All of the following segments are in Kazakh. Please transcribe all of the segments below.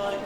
Ай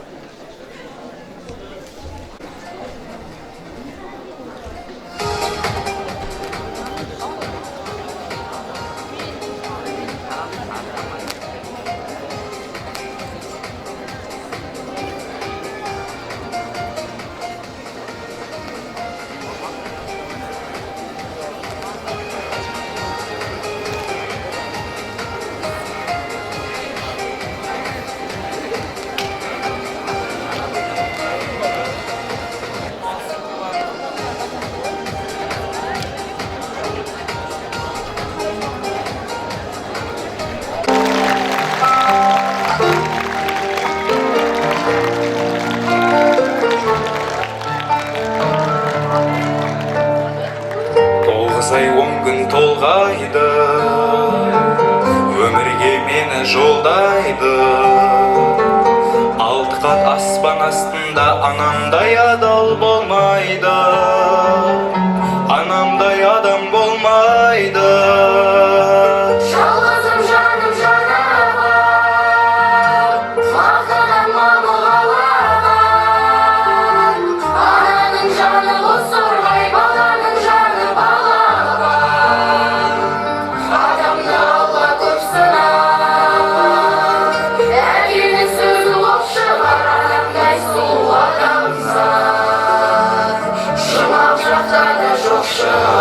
10 күн толғайды, өмірге мені жолдайды. 6 қат аспан астында анамдай адал болмайды, анамдай адам болмайды. Жалғызым жаным жанабам, мақтадан мамығалаған. Ананың жаны бозторғай, баланың жаны балапан. Адамды Алла көп сынар, әкенің сөзі оқ шығар, адамдай сұлу адамзат, жұмақ жақта да жоқ шығар.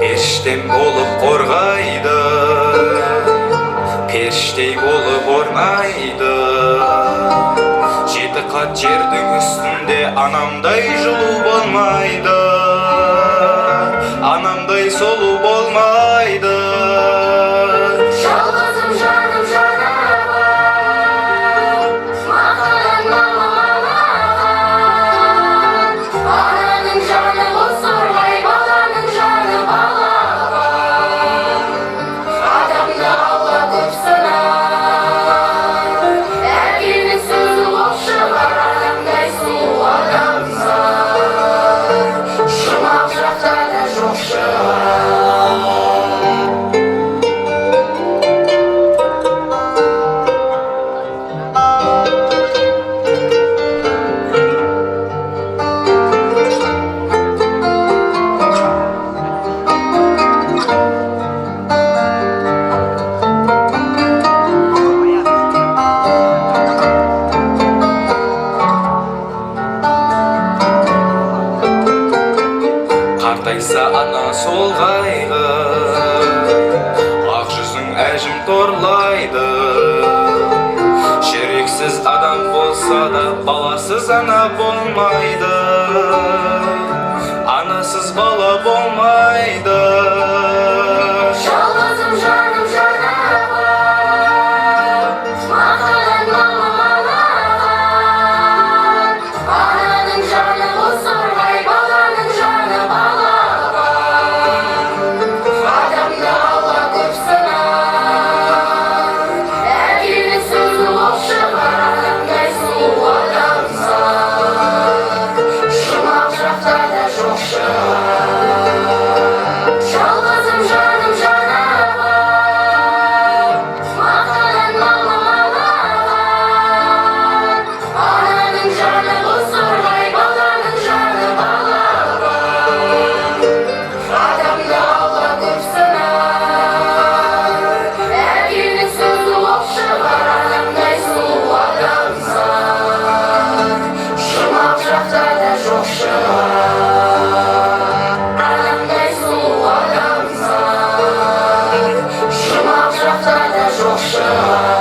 Періштем болып қорғайды, періштей болып орнайды. 7 қат жердің үстінде анамдай жылу болмайды, анамдай сұлу болмайды. Жалғызым жаным жанабам, мақтадан мамығалаған. Ананың жаны бозторғай, баланың жаны балапан. Адамды Алла көп сынар, әкенің сөзі оқ шығар, адамдай сұлу адамзат, жұмақ жақта да жоқ шығар. Қартайса ана сол қайғы, ақ жүзің әжім торлайды. Жүрексіз адам болса да баласыз ана болмайды, анасыз бала болмайды. Жалғызым жаным жанабам, мақтадан мамығалаған. Ананың жаны бозторғай, баланың жаны балапан. Адамды Алла көп сынар, әкенің сөзі оқ шығар, адамдай сұлу адамзат, жұмақ жақта да жоқ шығар. Жалғызым жаным жанабам, мақтадан мамығалаған. Ананың жаны бозторғай, баланың жаны балапан. Адамды Алла көп сынар, әкенің сөзі оқ шығар, адамдай сұлу адамзат, жұмақ жақта да жоқ шығар. Адамдай сұлу адамзат, жұмақ жақта да жоқ шығар.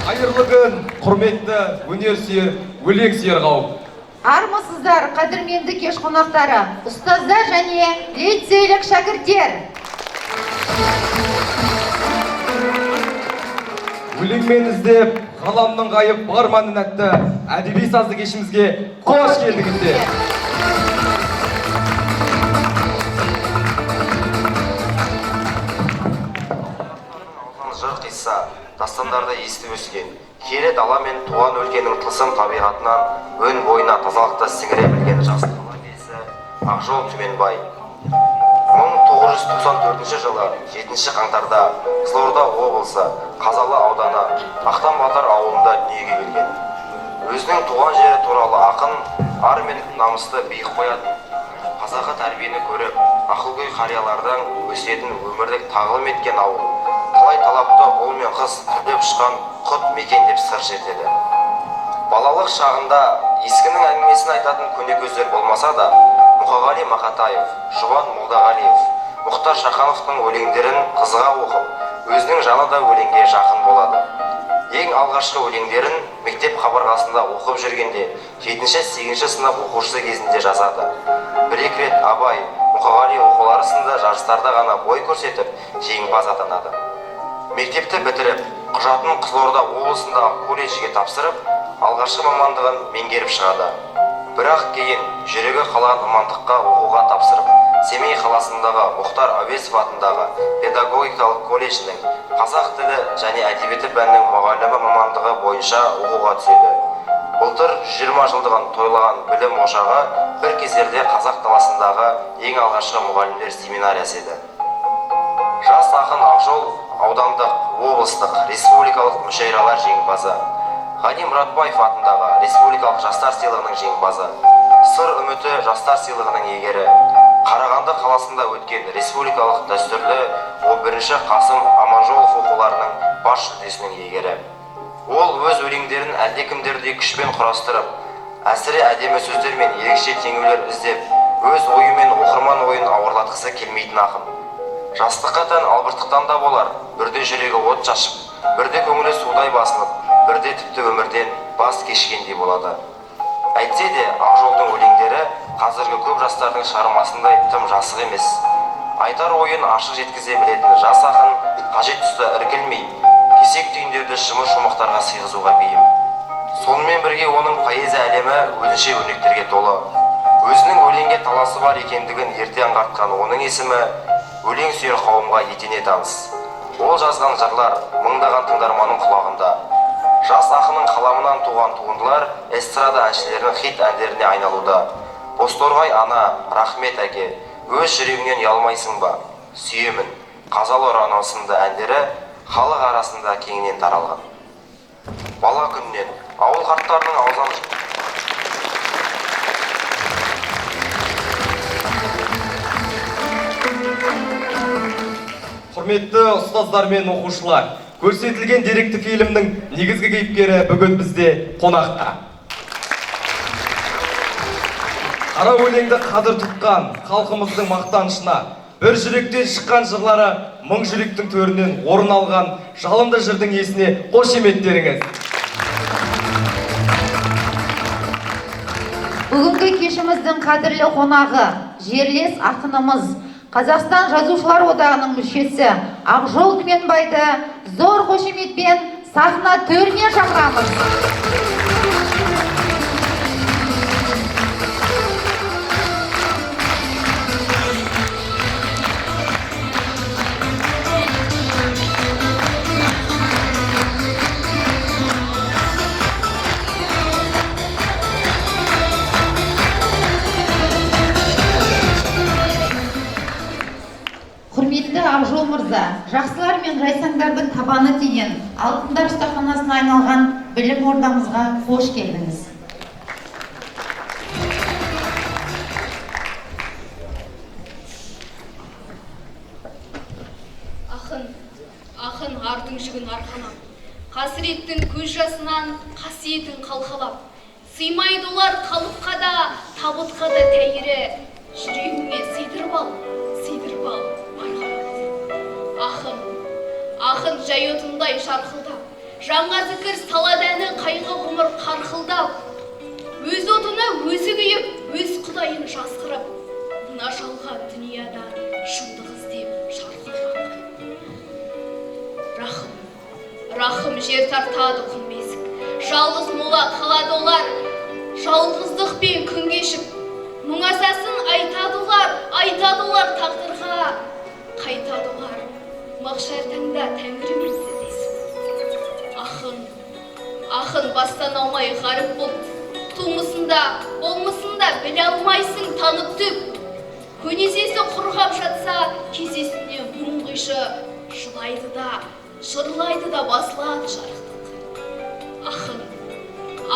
Қайырлы күн, құрметті өнерсүйер, өлеңсүйер қауым. Армысыз Армысыздар, қадірменді кеш қонақтары, ұстаздар және лицейлік шәкірттер. Өлеңмен іздеп, ғаламның ғайып барманын атты әдеби сазды кешімізге қош келдіңіздер. Жыр қисса, дастандарды естіп өскен, киелі дала мен туған өлкенің тылсым табиғатынан өн бойына тазалықты сіңіре білген жас қаламгері Ақжол Түменбай 1994 жылы 7 қаңтарда Қызылорда облысы Қазалы ауданы Ақтан Батыр ауылында дүниеге келген. Өзінің туған жері туралы ақын ар мен намысты биік қоятын, қазақы тәрбиені көріп, ақылгөй қариялардан өсетін өмірлік тағылым еткен ауыл. Талай талапты ұл мен қыз түлеп шыққан құт мекен деп сыр шертеді. Балалық шағында ескінің әңгімесін айтатын көне көздер болмаса да, Мұқағали Мақатаев, Жұбан Молдағалиев, Мұхтар Шахановтың өлеңдерін қызыға оқып, өзінің жаны да өлеңге жақын болады. Ең алғашқы өлеңдерін мектеп қабырғасында оқып жүргенде 7-8 сынып оқушысы кезінде жазады. Бір-екі рет Абай, Мұқағали оқулары сынды жарыстарда ғана бой көрсетіп, жеңімпаз атанады. Мектепті бітіріп, құжатын Қызылорда облысындағы колледжге тапсырып, алғашқы мамандығын меңгеріп шығады. Бірақ кейін жүрегі қалаған мамандыққа оқуға тапсырып, Семей қаласындағы Мұхтар Әуезов атындағы педагогикалық колледжінің қазақ тілі және әдебиеті пәнінің мұғалімі мамандығы бойынша оқуға түседі. Былтыр 20 жылдығын тойлаған білім ошағы бір кездерде қазақ даласындағы ең алғашқы мұғалімдер семинариясы еді. Жас ақын Ақжол аудандық, облыстық, республикалық мүшәйралар жеңімпазы, Ғани Мұратбаев атындағы республикалық жастар сыйлығының жеңімпазы, Сыр үміті жастар сыйлығының иегері, Қарағанды қаласында өткен республикалық дәстүрлі 11-ші Қасым Аманжолов оқуларының бас жүлдесінің иегері. Ол өз өлеңдерін әлдекімдердей күшпен құрастырып, әсіре әдемі сөздер мен ерекше теңеулер іздеп, өз ойы мен оқырман ойын ауырлатқысы келмейтін ақын. Жастыққа тән албырттықтан да болар, бірде жүрегі от шашып, бірде көңілі судай басылып, бірде тіпті өмірден бас кешкендей болады. Әйтсе де, Ақжолдың өлеңдері қазіргі көп жастардың шығармасындай тым жасық емес. Айтар ойын ашық жеткізе білетін жас ақын қажет тұста іркілмей, кесек түйіндерді шымыр шумақтарға сыйғызуға бейім. Сонымен бірге оның поэзия әлемі өзінше өрнектерге толы. Өзінің өлеңге таласы бар екендігін ерте аңғартқан оның есімі өлең сүйер қауымға етене таныс. Ол жазған жырлар мыңдаған тыңдарманның құлағында. Жас ақынның қаламынан туған туындылар эстрада әншілерінің хит әндеріне айналуда. Бозторғай ана, рахмет әке, өз жүрегіңнен ұялмайсың ба, сүйемін, Қазалы ұраны сынды әндері халық арасында кеңінен таралған. Бала күннен ауыл қарттарының аузынан Құрметті ұстаздар мен оқушылар, көрсетілген деректі фильмнің негізгі кейіпкері бүгін бізде қонақта. Қара өлеңді қадір тұтқан халқымыздың мақтанышына бір жүректен шыққан жырлары мың жүректің төрінен орын алған жалынды жырдың есіне қошеметтеріңіз. Бүгінгі кешіміздің қадірлі қонағы, жерлес ақынымыз, Қазақстан жазушылар одағының мүшесі Ақжол Түменбайды зор қошеметпен сахна төріне шақырамыз. Құрметті Ақжол мырза, жақсылар мен жайсаңдардың табаны тиген алтындар ұстаханасына айналған білім ордамызға қош келдіңіз. Ақын ардың жүгін арқалап, қасіреттің көз жасынан қасиетін қалқалап, сыймайды олар қалыпқа да, табытқа да тәйірі, жүрегіңе сыйдырып ал, Ақын жай отындай жарқылдап, жаңа зікір салады әні қайғы ғұмыр қарқылдап. өз отына өзі күйіп, өз құдайын жазғырып, мына жалған дүнияда шындық іздеп шарқылмақ. Рахым жер тартады құм бесік, жалғыз мола қалады олар, жалғыздықпен күн кешіп, мұңасасын айтады олар тағдырға, қайтады олар, мақшар таңда тәңірімен тілдесіп. Ақын бастан алмай ғарып болып, тумысында, болмысында біле алмайсың танып түп. Көнесесі құрғап жатса, кезесіне мұң қишы, жылайды да, жырлайды да басылады жарықтық.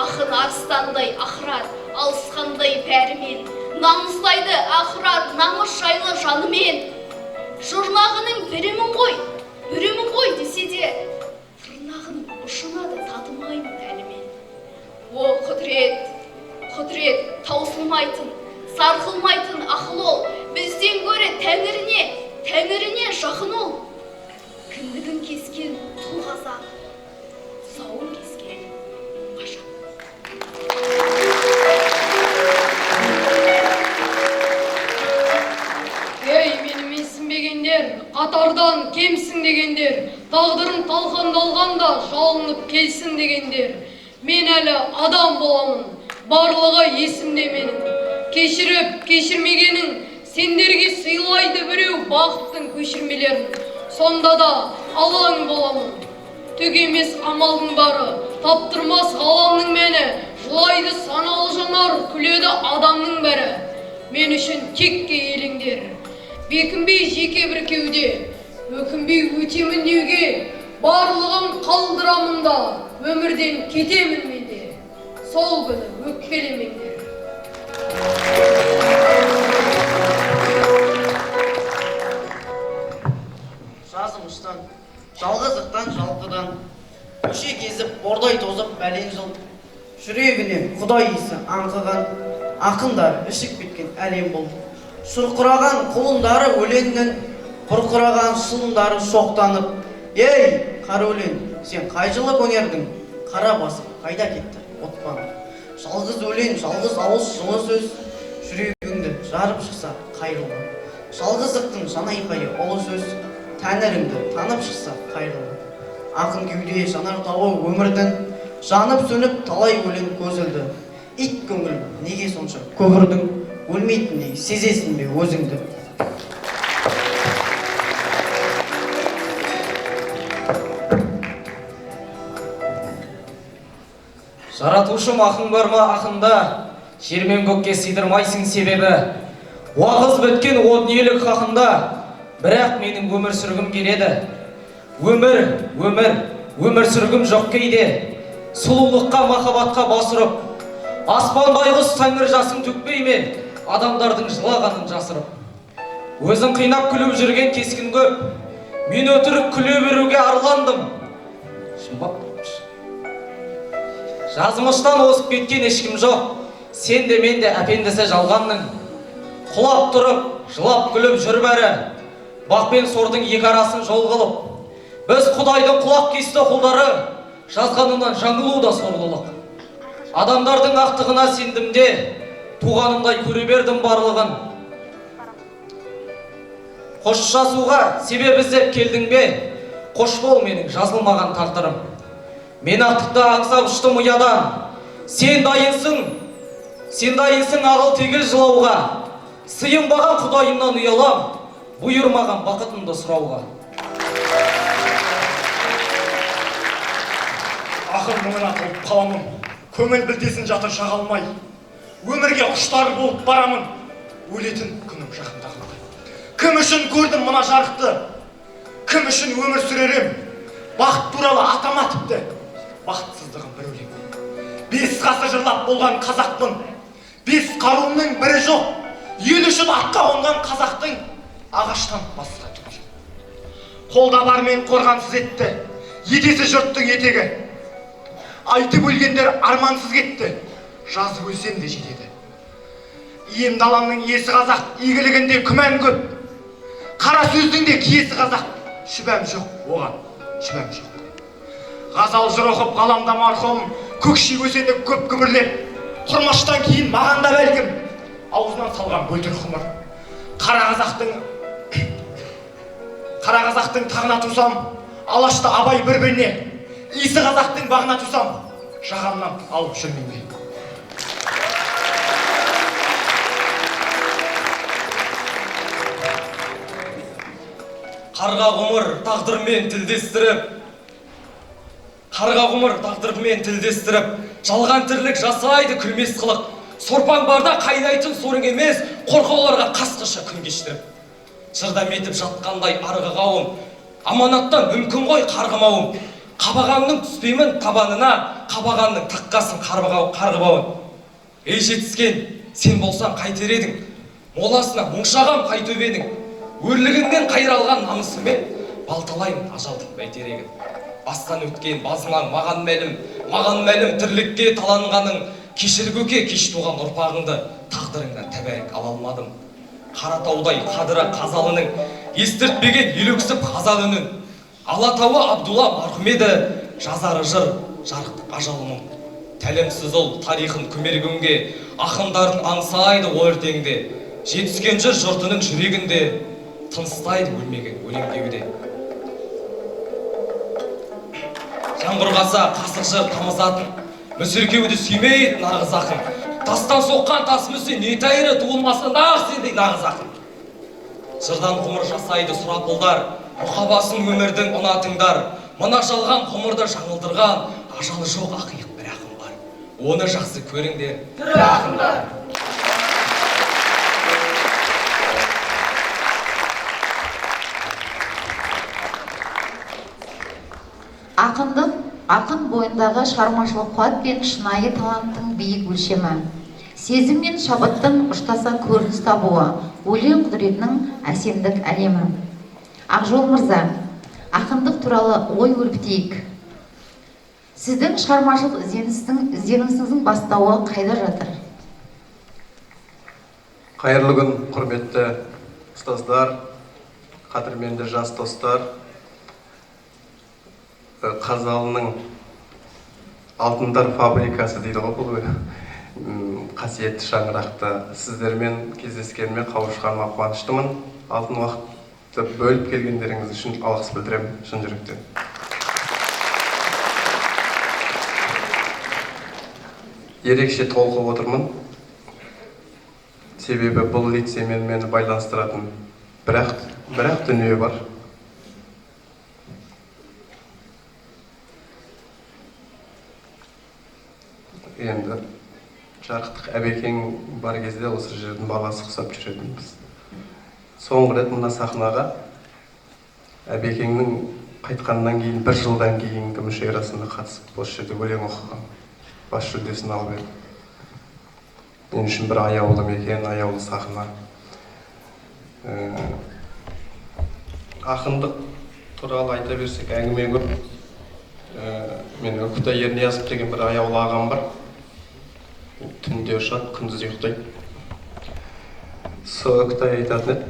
Ақын арыстандай ақырат, алысқандай бәрімен, намыстайды ақырат, намыс жайлы жанымен. Жұрнағының бірімін ғой десе де, тырнағының ұшына да татымаймын әлімен. О, құдірет, таусылмайтын, сарқылмайтын ақыл ол, бізден гөрі тәңіріне жақын ол. Кіндігін кескен тұл қазақ, сауын кескен қашан. Ей, мені менсінбегендер, қатардан кемсің дегендер, тағдырым талқандалғанда жалынып келсін дегендер. Мен әлі адам боламын, барлығы есімде менің. Кешіріп, кешірмегенің, сендерге сыйлайды біреу бақыттың көшірмелерін. Сонда да алаң боламын. Түк емес амалдың бары, таптырмас ғаламның мәні. Жылайды саналы жанар, күледі адамның бәрі. Мен үшін текке еліңдер. Бекінбей жеке бір кеуде, өкінбей өтемін деуге, барлығын қалдырамын да, өмірден кетемін менде. Сол күні өкпелемеңдер. Жазымыштан, жалғыздықтан, жалқыдан, көше кезіп, бордай тозып бәлен жыл, жүрегіне құдай иісі аңқыған, ақындар ішік біткен әлем болды. Шұрқыраған құлындары өленнің, бұрқыраған шылындары шоқтанып. Ей, қара өлең, сен қай жылы көнердің? Қара басып, қайда кетті, отпанып. Жалғыз өлең, жалғыз ауыз жылы сөз, жүрегіңді жарып шықса қайырлы. Жалғыздықтың жанайқайы ұлы сөз, тәңіріңді танып шықса қайырлы. Ақын кеуде жанар тауы өмірдің, жанып сөніп талай өлең көзілді. Ит көңіл неге сонша көгірдің, өлмейтіндей сезесің бе өзіңді? Жаратушым ақын бар ма ақында, жермен көкке сыйдырмайсың себебі. Уағыз біткен о дүниелік хақында, бірақ менің өмір сүргім келеді. Өмір сүргім жоқ кейде. Сұлулыққа, махаббатқа басырып, аспан байғұс тәңір жасын төкпей ме, адамдардың жылағанын жасырып. Өзін қинап күліп жүрген кескін көп, мен өтірік күле беруге арландым. Жазмыштан осып кеткен ешкім жоқ, сен де мен де әпендісі жалғанның. Құлап тұрып, жылап күліп жүр бәрі, бақ пен сордың екі арасын жол қылып. Біз Құдайдың құлап кесті құлдары, жазғанынан жаңылу да сорлылық. Адамдардың ақтығына сендім де, туғанымдай көре бердім барлығын. Қоштасуға себеп іздеп келдің бе, қош бол менің жазылмаған тағдырым. Мен ақтықта аңсап ұштым ұядан, сен дайынсың ағыл тегіл жылауға. Сыйынбаған Құдайымнан ұялам, бұйырмаған бақытымды сұрауға. Ақын мұңына толып қаламын, көңіл білдесін жатыр жағалмай. Өмірге құштар болып барамын, өлетін күнім жақында қалды. Кім үшін көрдім мына жарықты, кім үшін өмір сүрерім, бақыт туралы атама тіпті, бақытсыздығым бір өлең. 5 ғасыр жырлап болған қазақпын, 5 қаруымның бірі жоқ, ел үшін атқа қонған қазақтың ағаштан басқа түгі жоқ. Қолда бармен қорғансыз етті, етесі жұрттың етегі. Айтып өлгендер армансыз кетті, жазып өлсем де жетеді. Ием даламның иесі қазақ, игілігінде күмән көп. Қара сөздің де киесі қазақ, шүбәм жоқ, оған шүбәм жоқ. Ғазал жыр оқып ғаламда марқұм, көкши көсені көп күбірлеп, құрмаштан кейін маған да бәлкім аузынан салған бөлтір құмыр. Қара қазақтың тағына тусам, Алашта Абай бір-біріне, иісі қазақтың бағына тусам, жағамнан алып жүрмейін бе? Қарға ғұмыр тағдырмен тілдестіріп, жалған тірлік жасайды күлмес қылық. Сорпаң барда қайнайтын сорың емес, қорқауларға қасқыша күн кештіріп. Жырдам етіп жатқандай арғы қауым, аманаттан мүмкін ғой қарғымауым. Қабағанның түспеймін табанына, қабағанның таққасын қарғыбауын. Ей жетіскен, сен болсаң қайтер едің, моласына мұңшаған қай төбедің. Өрлігіңнен қайралған намысымен, балталайын ажалдың бәйтерегін. Бастан өткен базынан маған мәлім тірлікке таланғаның. Кешір көке, кеш туған ұрпағыңды, тағдырыңнан тәбәрік ала алмадым. Қаратаудай қадыры қазалының, естіртпеген елөксіп қазал үнін. Алатауы Абдулла марқұм еді, жазары жыр, жарықтық ажалының. Тәлімсіз ол тарихын күмергенге, ақындардың аңсайды ол ертеңде. Жетіскен жыр жұртының жүрегінде, тыныстайды өлмеген өлеңдеуде. Жаңғырғаса қасық жыр тамызатын, мүсіркеуді сүймейді нағыз ақын. Тастан соққан тас мүсі не тайыры туылмасы нағыз сендей нағыз ақын. Жырдан ғұмыр жасайды сұрапылдар, мұқабасын өмірдің ұнатыңдар. Мына жалған ғұмырды жаңылдырған, ажалы жоқ ақиық бір ақын бар. Оны жақсы көріңдер, тірі ақындар. Ақын бойындағы шығармашылық қуат пен шынайы таланттың биік өлшемі. Сезім мен шабыттың ұштаса көрініс табуы, өлең құдіретінің әсемдік әлемі. Ақжол мырза, ақындық туралы ой өрбітейік. Сіздің шығармашылық ізденісіңіздің бастауы қайда жатыр? Қайырлы күн, құрметті ұстаздар, қадірменді жас достар. Қазалының алтындар фабрикасы дейді ғой бұл қасиетті шаңырақта сіздермен кездескеніме қауышқаныма қуаныштымын. Алтын уақытты бөліп келгендеріңіз үшін алғыс білдіремін шын жүректен. Ерекше толқып отырмын. Себебі бұл лицеймен мені байланыстыратын бірақ дүние бар. Енді жарықтық әбекең бар кезде осы жердің баласы құсап жүретінбіз. Соңғы рет мына сахнаға әбекеңнің қайтқаннан кейін бір жылдан кейінгі мүшәйрасына қатысып осы жерде өлең оқыған, бас жүлдесін алып едім. Мен үшін бір аяулы мекен, аяулы сахна. Ақындық туралы айта берсек әңгіме көп. Мен Өкітай Ерниязов деген бір аяулы ағам бар. Түнде ұшады, күндіз ұйықтайды. Сол Өкітай айтатын еді,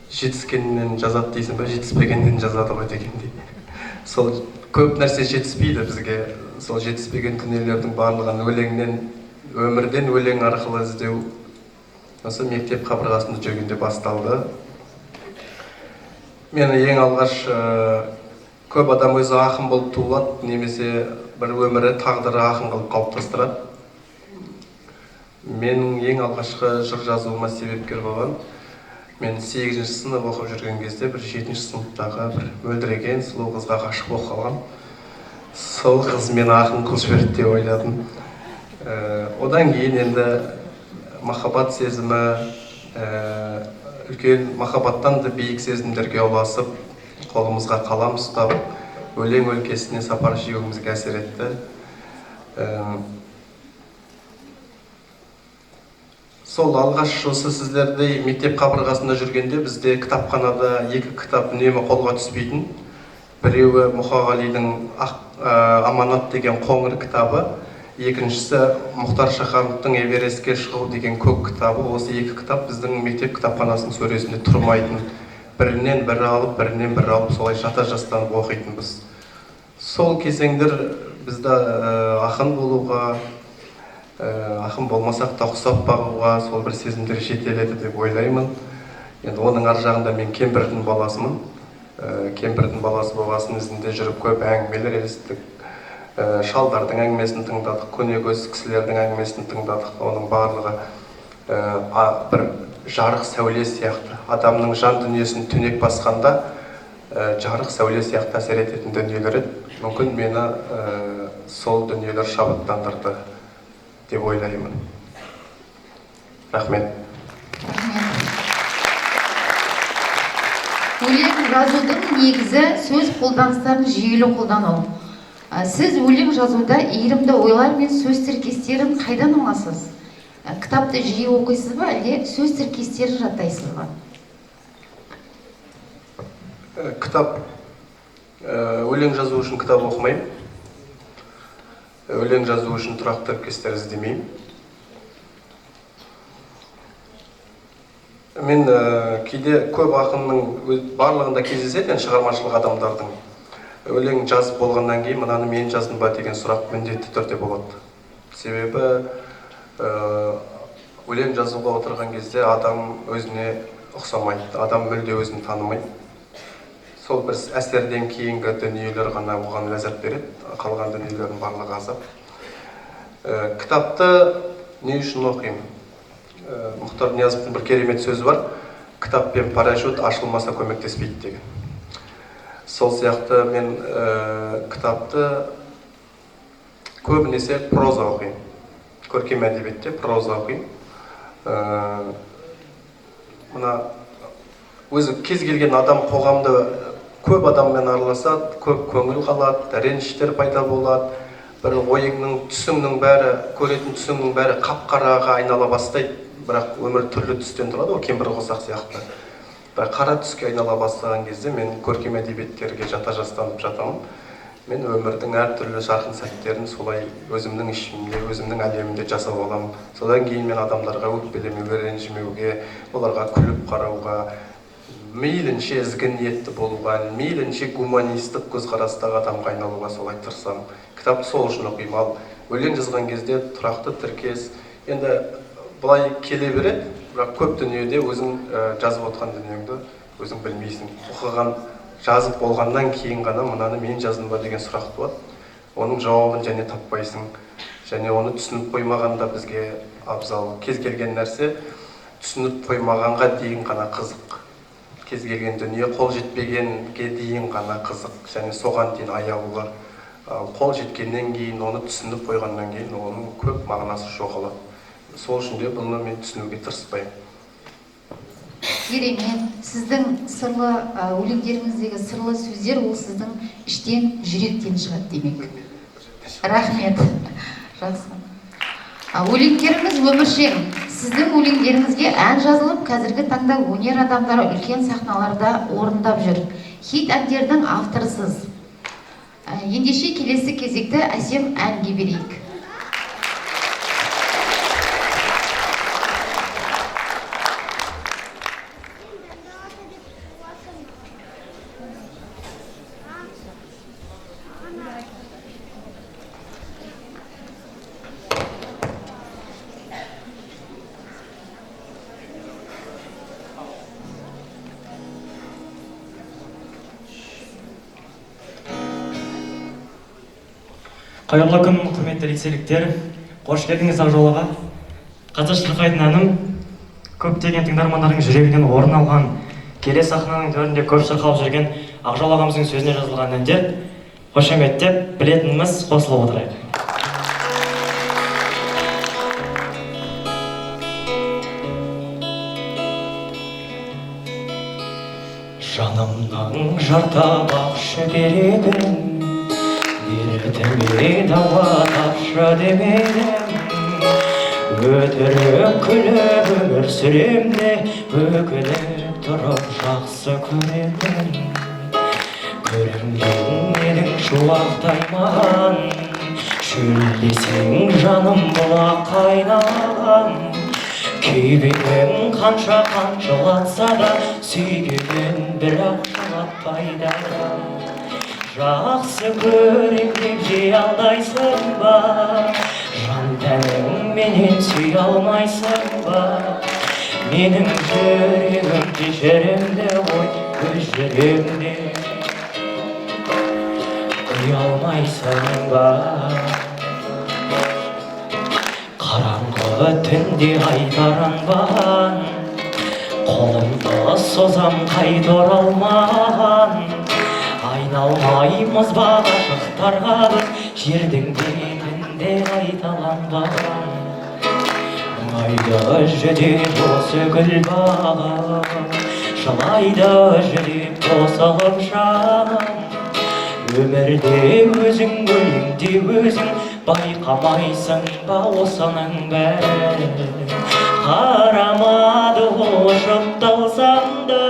жетіскеннен жазады дейсің бе, жетіспегеннен жазады ғой дегендей. Сол көп нәрсе жетіспейді бізге. Сол жетіспеген дүниелердің барлығын өлеңнен, өмірден өлең арқылы іздеу осы мектеп қабырғасында жүргенде басталды. Мені ең алғаш көп адам өзі ақын болып туылады, немесе бір өмірі тағдыры ақын қылып қалыптастырады. Менің ең алғашқы жыр жазуыма себепкер болған, мен 8-ші сынып оқып жүрген кезде бір 7-ші сыныптағы бір мөлдіреген сұлу қызға ғашық болып қалған. Сол қыз мені ақын қылып жіберді деп ойладым. Одан кейін енді махаббат сезімі, үлкен махаббаттан да биік сезімдерге ұласып, қолымызға қалам ұстап, өлең өлкесіне сапар шегуімізге әсер етті. Сол алғаш осы сіздердей мектеп қабырғасында жүргенде бізде кітапханада 2 кітап үнемі қолға түспейтін. Біреуі Мұқағалидың Аманат деген қоңыр кітабы, екіншісі Мұхтар Шахановтың Эверестке шығу деген көк кітабы. Осы 2 кітап біздің мектеп кітапханасының сөресінде тұрмайтын. Бірінен бірі алып, солай жата жастанып оқитынбыз. Сол кезеңдер бізді ақын болуға, ақын болмасақ та ұқсап бағуға сол бір сезімдер жетеледі деп ойлаймын. Енді оның ар жағында мен кемпірдің баласымын. Кемпірдің баласы болғасын ізінде жүріп көп әңгімелер естідік. Шалдардың әңгімесін тыңдадық, көнекөз кісілердің әңгімесін тыңдадық. Оның барлығы бір жарық сәуле сияқты, адамның жан дүниесін түнек басқанда жарық сәуле сияқты әсер ететін дүниелер еді. Мүмкін мені сол дүниелер шабыттандырды деп ойлаймын. Рахмет. Өлең жазудың негізі сөз қолданыстарын жүйелі қолдану. Сіз өлең жазуда иірімді ойлар мен сөз тіркестерін қайдан аласыз? Кітапты жиі оқисыз ба, әлде сөз тіркестерін жаттайсыз ба? Кітап, өлең жазу үшін кітап оқымаймын. Өлең жазу үшін тұрақты тіркестер іздемеймін. Мен кейде көп ақынның барлығында кездеседі, шығармашылық адамдардың. Өлең жазып болғаннан кейін мынаны мен жаздым ба деген сұрақ міндетті түрде болады. Себебі өлең жазуға отырған кезде адам өзіне ұқсамайды, адам мүлде өзін танымайды. Сол бір әсерден кейінгі дүниелер ғана оған ләззат береді, қалған дүниелердің барлығы азап. Кітапты не үшін оқимын? Мұхтар Ниязовтың бір керемет сөзі бар: кітап пен парашют ашылмаса көмектеспейді деген. Сол сияқты мен кітапты көбінесе проза оқимын. Көркем әдебиетте проза оқимын. Мына өзі кез келген адам қоғамда көп адаммен араласады, көп көңіл қалады, реніштер пайда болады. Бір ойыңның, түсіңнің бәрі, көретін түсіңнің бәрі қап-қараға айнала бастайды. Бірақ өмір түрлі түстен тұрады, кемпір қосақ сияқты. Қара түске айнала бастаған кезде мен көркем әдебиеттерге жата-жастанып жатамын. Мен өмірдің әртүрлі жарқын сәттерін солай өзімнің ішімде, өзімнің әлемімде жасап аламын. Содан кейін мен адамдарға өкпелемеуге, ренжімеуге, оларға күліп қарауға, мейлінше ізгі ниетті болуға, мейлінше гуманистік көзқарастағы адамға айналуға солай тырысамын. Кітапты сол үшін оқимын. Ал өлең жазған кезде тұрақты тіркес, енді былай келе береді, бірақ көп дүниеде өзің жазып отқан дүниеңді өзің білмейсің. Оқыған, жазып болғаннан кейін ғана мынаны мен жаздым ба деген сұрақ болады. Оның жауабын және таппайсың, және оны түсініп қоймағанда бізге абзал. Кез келген нәрсе түсініп қоймағанға дейін ғана қызық. Кез келген дүние қол жетпегенге дейін ғана қызық, және соған дейін аяулы. Қол жеткеннен кейін, оны түсініп қойғаннан кейін оның көп мағынасы жоғалады. Сол үшін де бұны мен түсінуге тырыспаймын. Керемет, сіздің сырлы өлеңдеріңіздегі сырлы сөздер ол сіздің іштен, жүректен шығады демек. Рахмет. Жақсы. Өлеңдеріңіз өміршең. Сіздің өлеңдеріңізге ән жазылып, қазіргі таңда өнер адамдары үлкен сахналарда орындап жүр. Хит әндердің авторысыз. Ендеше келесі кезекті әсем әнге берейік. Қайырлы күн, құрметті лицейліктер, қош келдіңіз Ақжол-аға. Қазір шырқайтын әнім көптеген тыңдармандардың жүрегінен орын алған, келе сахнаның төрінде көп шырқалып жүрген Ақжол ағамыздың сөзіне жазылған әндер. Қошеметтеп, білетініміз қосылып отырайық. Жанымның жартабақ шөберегін Беретіме дауа тапшы демедім, өтіріп күліп өмір сүремде, өкініп тұрып жақсы көремін. Көрінген едің шуақтай маған, шөлдесең жаным бұлақ қайнаған. Күйбегім қанша жылатса да, сүйгенін бірақ жылатпайды. Жақсы көрем деп жей алдайсың ба, жан тәнің менен сүйе алмайсың ба? Менің жүрегімде жерімде ой, өз жүрегімде ұялмайсың ба? Қараңғы түнде айтаранбаған, қолымды созам қайта оралмаған. Айналмаймыз ба ғашықтарға біз, жердің бетінде қайталанбаған. Мұңайды жүдеп осы гүл бағы, жылайды жүдеп қосылып жаным. Өмірде өзің, өлеңде өзің, байқамайсың ба осының бәрін? Қарамады ұшып талсам да,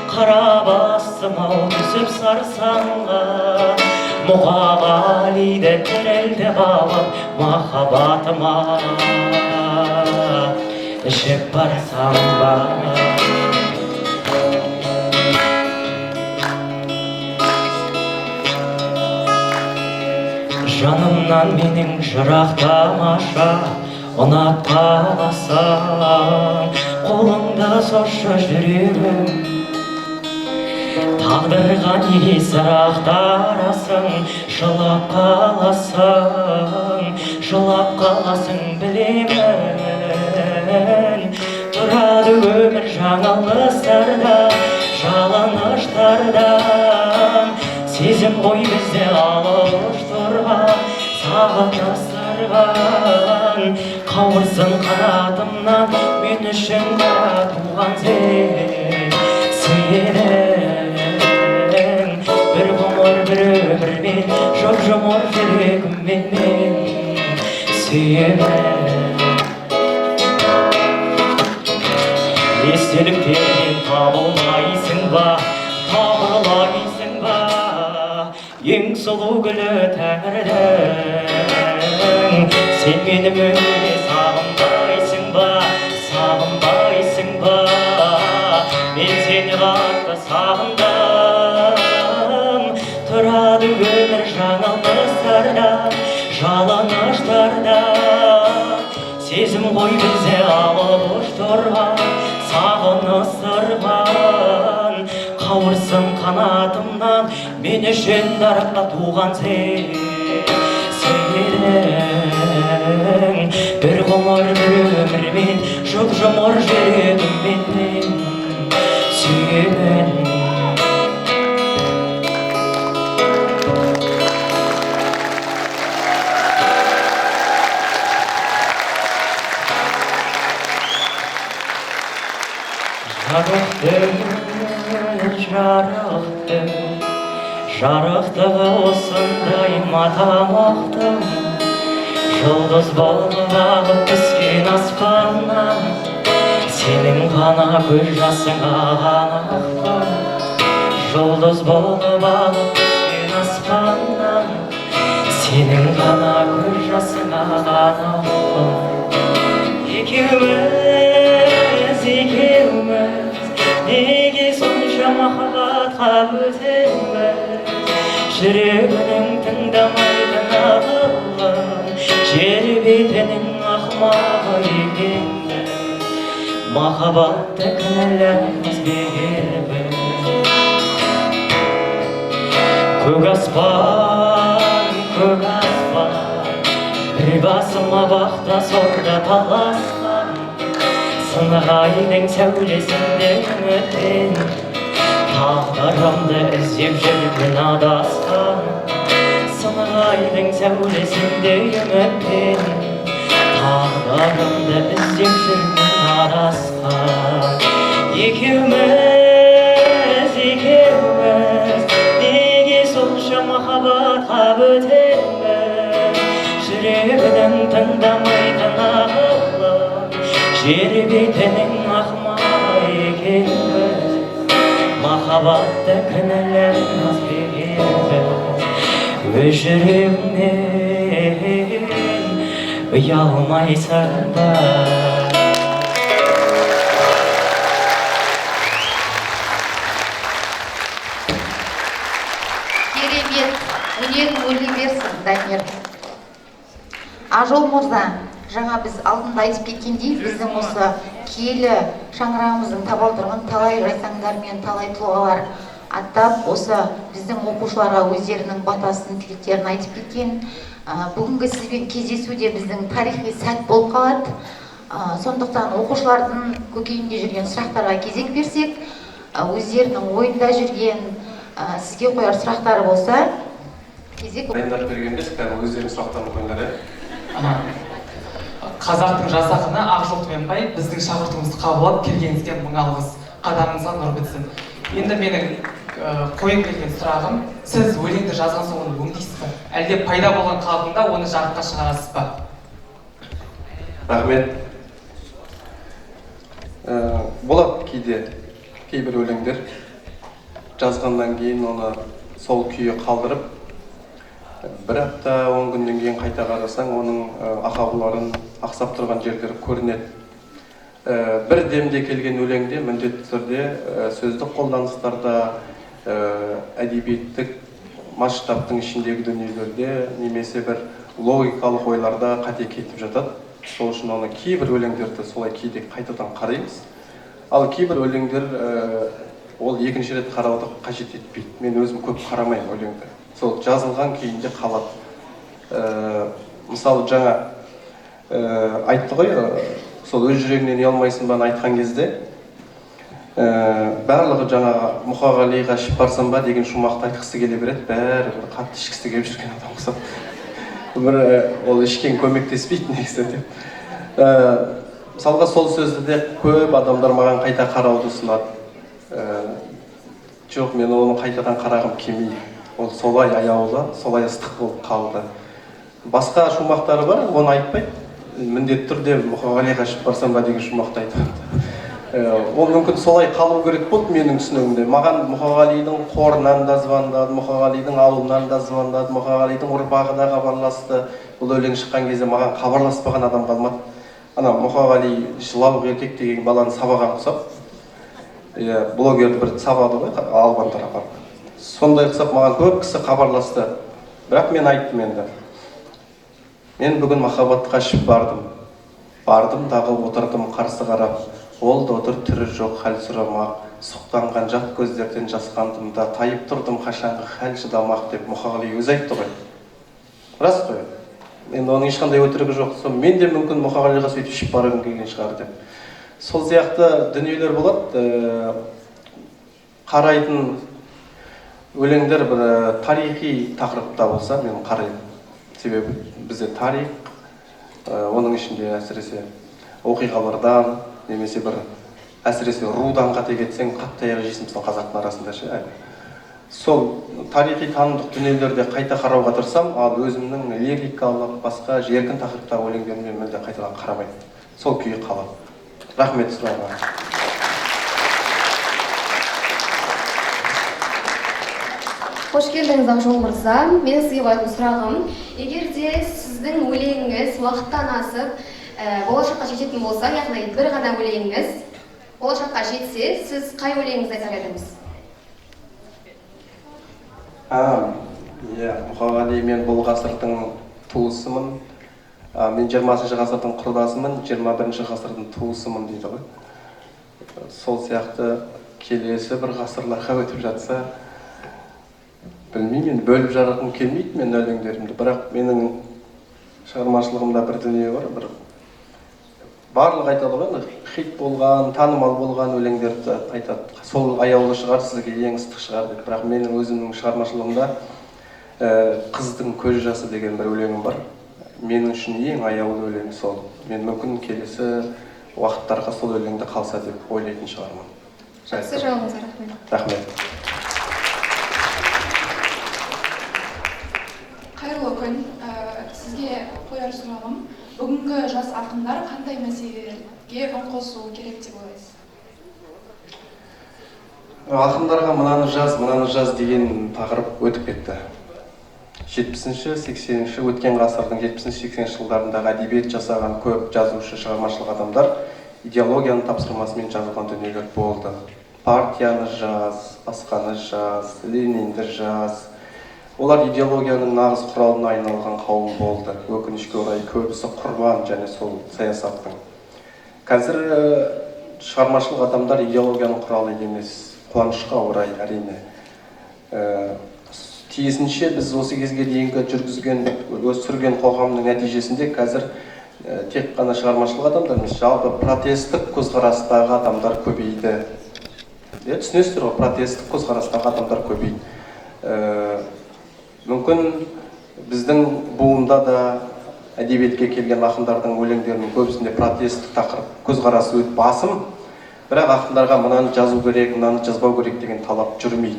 қара басым-ау түсіп сарсаңға. Мұқағалиді тірілтіп алып махаббатыма ішіп барсам ба? Жанымнан менің жырақ тамаша ұнап қаласаң, қолыңда созшы жүрегім. Тағдырға не сырақ тарасың, жылап қаласың білемін. Тұрады өмір жаңалықтарда, жалыныштардан. Сезім ғой бізді алып тұрған, сағынастырған. Қауырсын қанатымнан, мен үшін ғана туған сенің. Бір ғұмыр бір өмірмен, жұп-жұмыр жүрегіммен мен сүйемін. Естеліктерден табылмайсың ба, табылмайсың ба? Ең сұлу гүлі тәңірдің, сен мені мүлде сағынбайсың ба, сағынбайсың ба? Мен сені қатты сағындым. Тұрады өмір жаңалықтарда, жалыныштарда. Сезім ғой бізді алып ұштырған, сағыныстырған. Қауырсын қанатымнан, мен үшін нарықта туған сенің. Бір ғұмыр бір өмірмен, жұп-жұмыр жүрегіммен мен сүйемін. Жарықтығы осындай матамақтың, жұлдыз болып ағып түскен аспаннан. Сенің ғана көз жасыңа ғана ақпан, жұлдыз болып ағып түскен аспаннан. Сенің ғана көз жасыңа ғана ақпан. Екеуміз, неге сонша махаббатқа өтеміз? Жүрегінің тыңдамайтын ақылын, жер бетінің ақымағы екенбіз. Махаббатты кінәлаймыз бекербіз. Көк аспан, бір басыма бақта сорда таласқан. Сынық айдың сәулесінде үмітпен, тағдырымды іздеп жүрмін адасқан. Сынық айдың сәулесінде үмітпен, тағдырымды іздеп жүрмін адасқан. Екеуміз, неге сонша махаббатқа өтеміз? Жүрегінің тыңдамайтын ақылын, жер бетінің ақымағы екенбіз. Махаббатты кінәлаймыз бекербіз. Өз жүрегіңнен ұялмайсың ба? Керемет, өнерің өрлей берсін, Данияр. Ажол мырза, жаңа біз алдында айтып кеткендей, біздің осы киелі шаңырағымыздың табалдырығын талай жайсаңдар мен талай тұлғалар аттап, осы біздің оқушыларға өздерінің батасын, тілектерін айтып кеткен. Бүгінгі сізбен кездесуде біздің тарихи сәт болып қалады. Сондықтан оқушылардың көкейінде жүрген сұрақтарға кезек берсек, өздерінің ойында жүрген сізге қояр сұрақтары болса, кезек дайындап бергенбіз, кәдімгі өздерінің сұрақтарын қойыңдар. Қазақтың жас ақыны Ақжолтменбай біздің шақыртуымызды қабылдап келгеніңізге мың алғыс, қадамыңызға нұр бітсін. Енді менің қойып келген сұрағым, сіз өлеңді жазған соң оны өңдейсіз ба? Әлде пайда болған қалпында оны жарыққа шығарасыз ба? Рахмет. Болады кейбір өлеңдер жазғаннан кейін оны сол күйі қалдырып, бір апта 10 күннен кейін қайта қарасаң, оның ақауларын, ақсап тұрған жерлері көрінеді. Бір демде келген өлеңде міндетті түрде сөздік қолданыстарда, әдебиеттік масштабтың ішіндегі дүниелерде немесе бір логикалық ойларда қате кетіп жатады. Сол үшін оны кейбір өлеңдерді солай кейде қайтадан қараймыз. Ал кейбір өлеңдер ол екінші рет қарауды қажет етпейді. Мен өзім көп қарамаймын өлеңді. Сол жазылған күйінде қалады. Мысалы жаңа айтты ғой, сол өз жүрегінен ұялмайсың ба айтқан кезде барлығы жаңағы Мұқағалиға ішіп барсам ба деген шумақты айтқысы келе береді, бәрі бір қатты ішкісі келіп жүрген адам ұқсап. Ол ішкен көмектеспейді негізі деп. Мысалға сол сөзді де көп адамдар маған қайта қарауды ұсынады. Жоқ, мен оны қайтадан қарағым келмейді. Ол солай аяулы, солай ыстық болып қалды. Басқа шумақтары бар, оны айтпайды. Міндетті түрде Мұқағалиға ішіп барсам ба деген шумақты айтады. Ол мүмкін солай қалу керек болды менің түсінігімде. Маған Мұқағалидың қорынан да звондады, Мұқағалидың ауылынан да звондады, Мұқағалидың ұрпағы да хабарласты. Бұл өлең шыққан кезде маған хабарласпаған адам қалмады. Ана Мұқағали жылау еркек деген баланы сабаған ұқсап, блогерді бір сабады ғой, албандар апарып. Сондай ұқсап маған көп кісі хабарласты. Бірақ мен айттым енді. Мен бүгін махаббатқа ішіп бардым. Бардым дағы отырдым қарсы қарап. Ол да отыр түрі жоқ хәл сұрамақ. Сұқтанған жат көздерден жасқандым да, тайып тұрдым қашанғы хәл шыдамақ деп Мұқағали өзі айтты ғой. Рас қой. Енді оның ешқандай өтірігі жоқ. Мен де мүмкін Мұқағалиға сөйтіп ішіп барғым келген шығар деп. Сол сияқты дүниелер болады. Қарайтын өлеңдер бір тарихи тақырыпта болса, мен қараймын. Себебі бізде тарих, оның ішінде әсіресе оқиғалардан, немесе бір әсіресе рудан қате кетсең, қатты аяқ жейсің қазақтың арасында ше. Сол тарихи танымдық дүниелерде қайта қарауға тырысам, ал өзімнің лирикалық, басқа жеркін тақырыптағы өлеңдеріме мүлде қайтадан қарамаймын. Сол күйі қалады. Рахмет сұрағыңа. Қош келдіңіз Ақжол мырза. Мен сізге қоятын сұрағым, егер де сіздің өлеңіңіз уақыттан асып, болашаққа жететін болса, яғни бір ғана өлеңіңіз болашаққа жетсе, сіз қай өлеңіңізді айтар едіңіз? Мұқағали, мен бұл ғасырдың туысымын. Мен 20-шы ғасырдың құрдасымын, 21-ші ғасырдың туысымын дейді ғой. Сол сияқты келесі бір ғасырларға өтіп жатса, білмеймін, бөліп жарғым келмейді мен өлеңдерімді, бірақ менің шығармашылығымда бір дүние бар, бір барлық айтады ғой, хит болған, танымал болған өлеңдерді айтады. Сол аяулы шығар, сізге ең ыстық шығар деп. Бірақ менің өзімнің шығармашылығымда қыздың көз жасы деген бір өлеңім бар. Менің үшін ең аяулы өлең сол. Мен мүмкін келесі уақыттарға сол өлеңді қалса деп ойлайтын шығармын. Жақсы жауабыңызға рахмет. Рахмет. Қайырлы күн. Сізге қояр сұрағым, бүгінгі жас ақындар қандай мәселеге үн қосу керек деп ойлайсыз? Ақындарға мынаны жаз деген тақырып өтіп кетті. 70-ші, 80-ші өткен ғасырдың 70-80 жылдарындағы әдебиет жасаған көп жазушы, шығармашылық адамдар идеологияның тапсырмасымен жазылған дүниелер болды. Партияны жаз, басқаны жаз, Ленинді жаз, Олар идеологияның нағыз құралына айналған қауым болды. Өкінішке орай көбісі құрбан және сол саясаттың. Қазір шығармашылық адамдар идеологияның құралы емес, қуанышқа орай әрине. Тиісінше біз осы кезге дейінгі жүргізген, өсірген қоғамның нәтижесінде қазір тек қана шығармашылық адамдар емес, жалпы протесттік көзқарастағы адамдар көбейді. Түсінесіздер ғой, протесттік көзқарастағы адамдар көбейді. Мүмкін біздің буында да әдебиетке келген ақындардың өлеңдерінің көбісінде протесттік тақырып көзқарасы өте басым, бірақ ақындарға мынаны жазу керек, мынаны жазбау керек деген талап жүрмейді.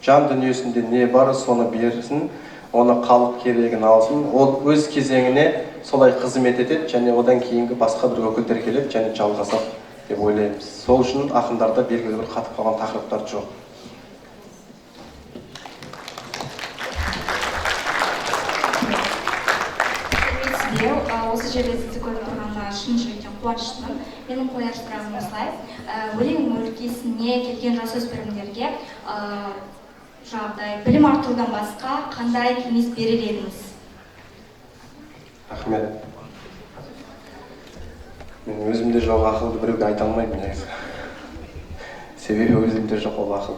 Жан дүниесінде не бар, соны берсін, оны халық керегін алсын, ол өз кезеңіне солай қызмет етеді, және одан кейінгі басқа бір өкілдер келеді және жалғасады деп ойлаймыз. Сол үшін ақындарда белгілі бір қатып қалған тақырыптар жоқ. Осы жерде сізді көріп тұрғанға шын жүректен қуаныштымын. Менің қояр сұрағым осылай. Өлең өлкесіне келген жасөспірімдерге жағдай білім артудан басқа қандай кеңес берер едіңіз? Рахмет. Мен өзімде жоқ ақылды біреуге айта алмаймын негізі. Себебі өзімде жоқ ол ақыл.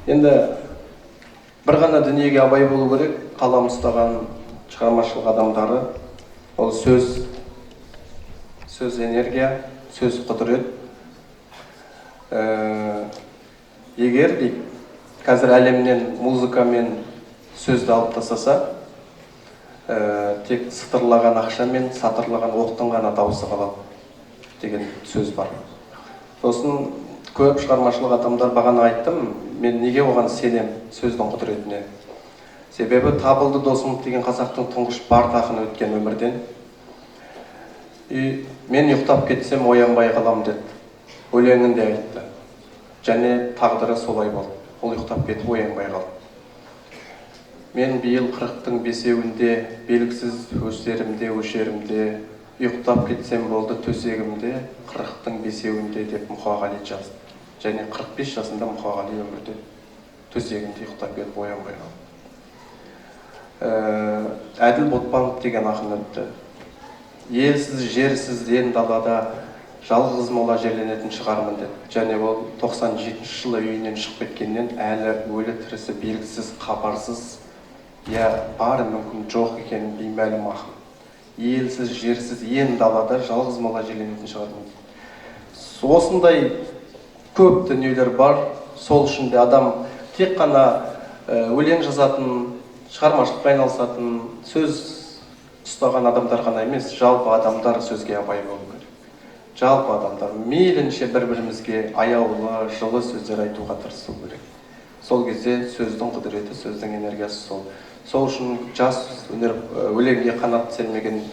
Енді бір ғана дүниеге абай болу керек, қалам ұстаған шығармашылық адамдары, ол сөз энергия, сөз құдірет. Егер дейік, қазір әлемнен музыка мен сөзді алып тастаса, тек сытырлаған ақша мен сатырлаған оқтың ғана дауысы қалады деген сөз бар. Сосын көп шығармашылық адамдар бағана айттым, мен неге оған сенем сөздің құдіретіне. Себебі табылды досым деген қазақтың тұңғыш бард ақыны өткен өмірден. Мен ұйықтап кетсем оянбай қалам деді. Өлеңінде айтты. Және тағдыры солай болды. Ол ұйықтап кетіп оянбай қалды. Мен биыл 40-тың бесеуінде, белгісіз өсерімде, өшерімде, ұйықтап кетсем болды төсегімде, 40-тың бесеуінде деп Мұқағали жазды. Және 45 жасында Мұқағали өмірде төсегінде ұйықтап кетіп оянбай қалды. Әділ Ботпанов деген ақын өтті. Елсіз, жерсіз, ен далада жалғыз мола жерленетін шығармын деді. Және ол 97 жылы үйінен шығып кеткеннен әлі өлі тірісі белгісіз, хабарсыз, бары мүмкін жоқ екенін беймәлім ақын. Елсіз, жерсіз, ен далада жалғыз мола жерленетін шығармын деді. Осындай көп дүниелер бар. Сол үшін де адам тек қана өлең жазатын, шығармашылықпен айналысатын, сөз ұстаған адамдар ғана емес, жалпы адамдар сөзге абай болу керек. Жалпы адамдар мейлінше бір-бірімізге аяулы, жылы сөздер айтуға тырысу керек. Сол кезде сөздің құдіреті, сөздің энергиясы сол. Сол үшін жас өлеңге қанат сермеген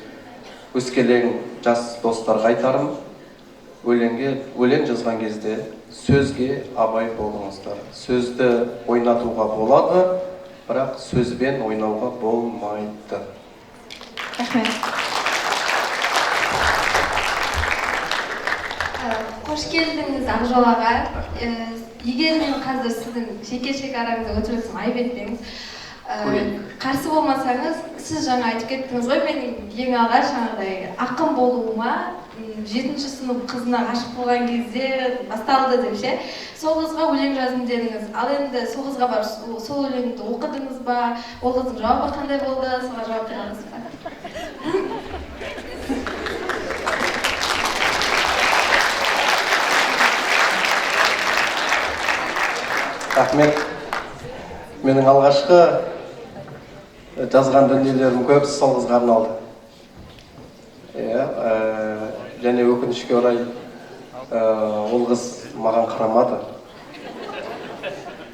өскелең жас достарға айтарым, өлең жазған кезде сөзге абай болыңыздар. Сөзді ойнатуға болады, бірақ сөзбен ойнауға болмайды. Рахмет. Қош келдіңіз Ақжол аға. Егер мен қазір сіздің жеке араңызда өтіп жатсам айып етпеңіз. Қарсы болмасаңыз, сіз жаңа айтып кеттіңіз ғой, менің ең алғаш жаңағыдай ақын болуыма 7-ші сынып қызына ғашық болған кезде басталды деп ше. Сол қызға өлең жаздым дедіңіз. Ал енді сол қызға барып сол өлеңді оқыдыңыз ба? Ол қыздың жауабы қандай болды? Соған жауап беріңіз ба? Рахмет. Менің алғашқы жазған дүниелерім көбісі сол қызға арналды. Және өкінішке орай ол қыз маған қарамады.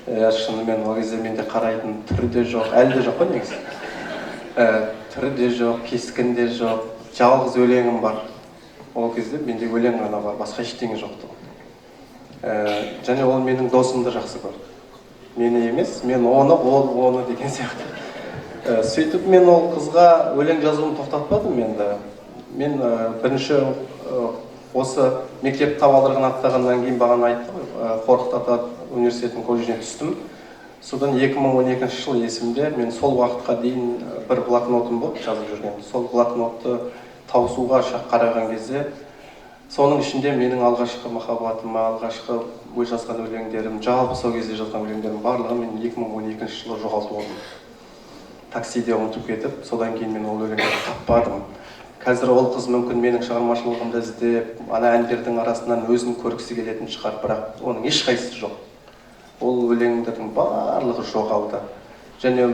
Шынымен ол кезде менде қарайтын түрі де жоқ, әлі де жоқ қой негізі. Түрі де жоқ, кескін де жоқ, жалғыз өлеңім бар. Ол кезде менде өлең ғана бар, басқа ештеңе жоқты. Және ол менің досымды жақсы көрді. Мені емес, мен оны, ол оны деген сияқты. Сөйтіп мен ол қызға өлең жазуын тоқтатпадым енді. Мен бірінші осы мектеп табалдырығын аттағаннан кейін бағана айтты ғой, Қорқыт ата университетінің колледжіне түстім. Содан 2012 жыл есімде, мен сол уақытқа дейін бір блокнотым болды жазып жүрген. Сол блокнотты таусуға қараған кезде, соның ішінде менің алғашқы махаббатыма, алғашқы ой жазған өлеңдерім, жалпы сол кезде жазған өлеңдерім барлығы мен 2012 жылы жоғалтып алдым. Таксиде ұмытып кетіп, содан кейін мен ол өлеңдерді таппадым. Қазір ол қыз мүмкін менің шығармашылығымды іздеп, ана әндердің арасынан өзін көргісі келетін шығар, бірақ оның ешқайсысы жоқ. Ол өлеңдердің барлығы жоғалды. Және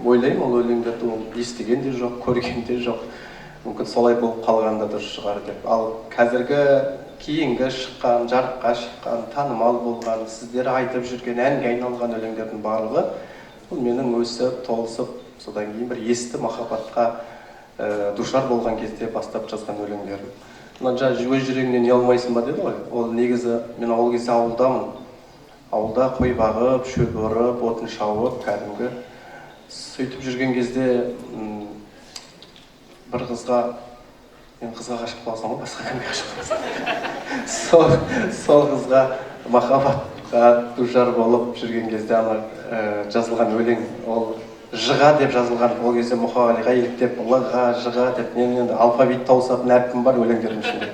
ойлаймын, ол өлеңдерді ол естіген де жоқ, көрген де жоқ. Мүмкін солай болып қалғанда дұрыс шығар деп. Ал қазіргі кейінгі шыққан, жарыққа шыққан, танымал болған, сіздер айтып жүрген, әнге айналған өлеңдердің барлығы бұл менің өсіп, толысып, содан кейін бір есті махаббатқа душар болған кезде бастап жазған өлеңдерім. Мына өз жүрегіңнен ұялмайсың ба деді ғой. Ол негізі мен ол кезде ауылдамын. Ауылда қой бағып, шөп орып, отын шауып, кәдімгі. Сөйтіп жүрген кезде бір қызға, мен қызға ғашық болсам ғой, басқа кімге ғашық болсам. Сол қызға махаббатқа душар болып жүрген кезде ана жазылған өлең, ол жыға деп жазылған. Ол кезде Мұқағалиға еліктеп, лыға, жыға деп, мен енді алфавит тауысатын әрпім бар өлеңдердің ішінде.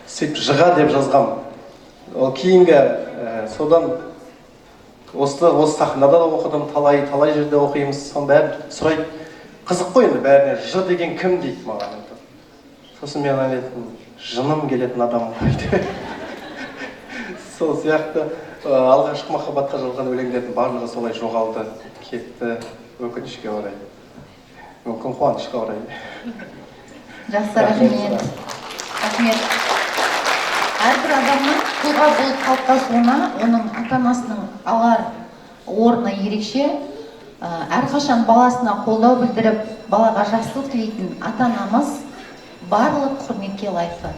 Сөйтіп жыға деп жазғам. Ол кейінгі содан осы сахнада да оқыдым, талай жерде оқимыз. Соның бәрін сұрайды, қызық қой енді бәріне, жы деген кім дейді маған. Сосын мен айтам, жыным келетін адам ғой. Сол сияқты алғашқы махаббатқа жазылған өлеңдердің барлығы солай жоғалды, кетті. Өкінішке орай, мүмкін қуанышқа орай. Жақсы, рахмет. Әрбір адамның тұлға болып қалыптасуына оның ата-анасының алар орны ерекше. Әрқашан баласына қолдау білдіріп, балаға жақсылық тілейтін ата-анамыз барлық құрметке лайықты.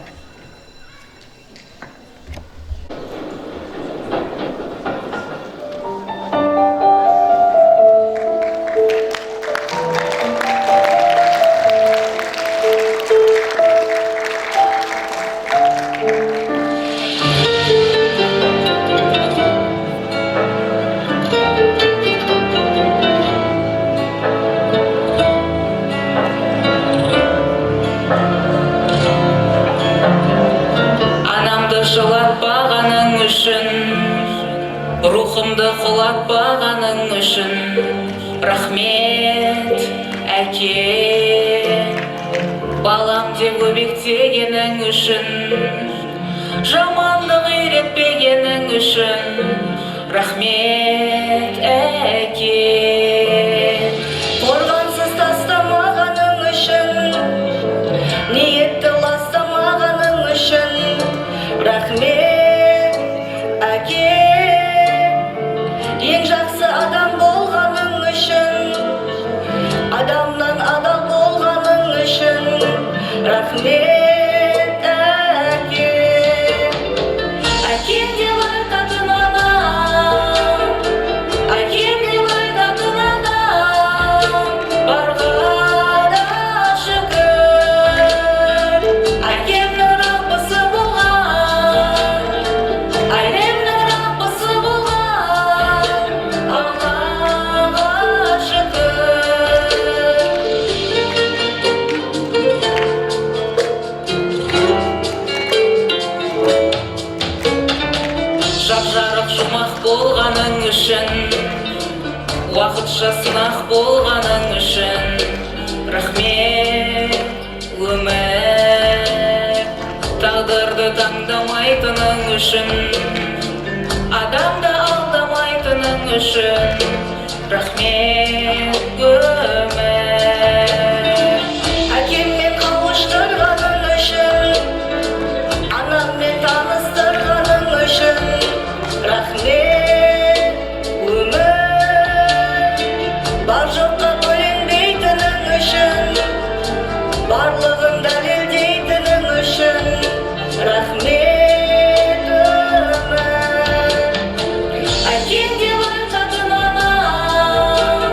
Рухымды құлатпағаның үшін рахмет, әке. Балам деп өбектегенің үшін, жамандық үйретпегенің үшін рахмет, әке. Қорғансыз тастамағаның үшін, ниетті ластамағаның үшін рахмет, әке. Ең жақсы адам болғаның үшін, адамнан адал болғаның үшін рахмет, әке. Әкем деп айтатын анам, әкем деп айтатын адам, барға да шүкір. Әкемнің раббысы болған, әйнемнің раббысы болған, Аллаға шүкір. Жап-жарық жұмақ болғаның үшін, уақытша сынақ болғаның үшін рахмет, өмір. Тағдырды таңдамайтының үшін, адамды алдамайтының үшін рахмет, өмір. Әкеммен қауыштырғаның үшін, анаммен таныстырғаның үшін рахмет, өмір. Бар жоққа бөленбейтінің үшін, барлығын дәлелдейтінің үшін рахмет, өмір. Әкем деп айтатын анам,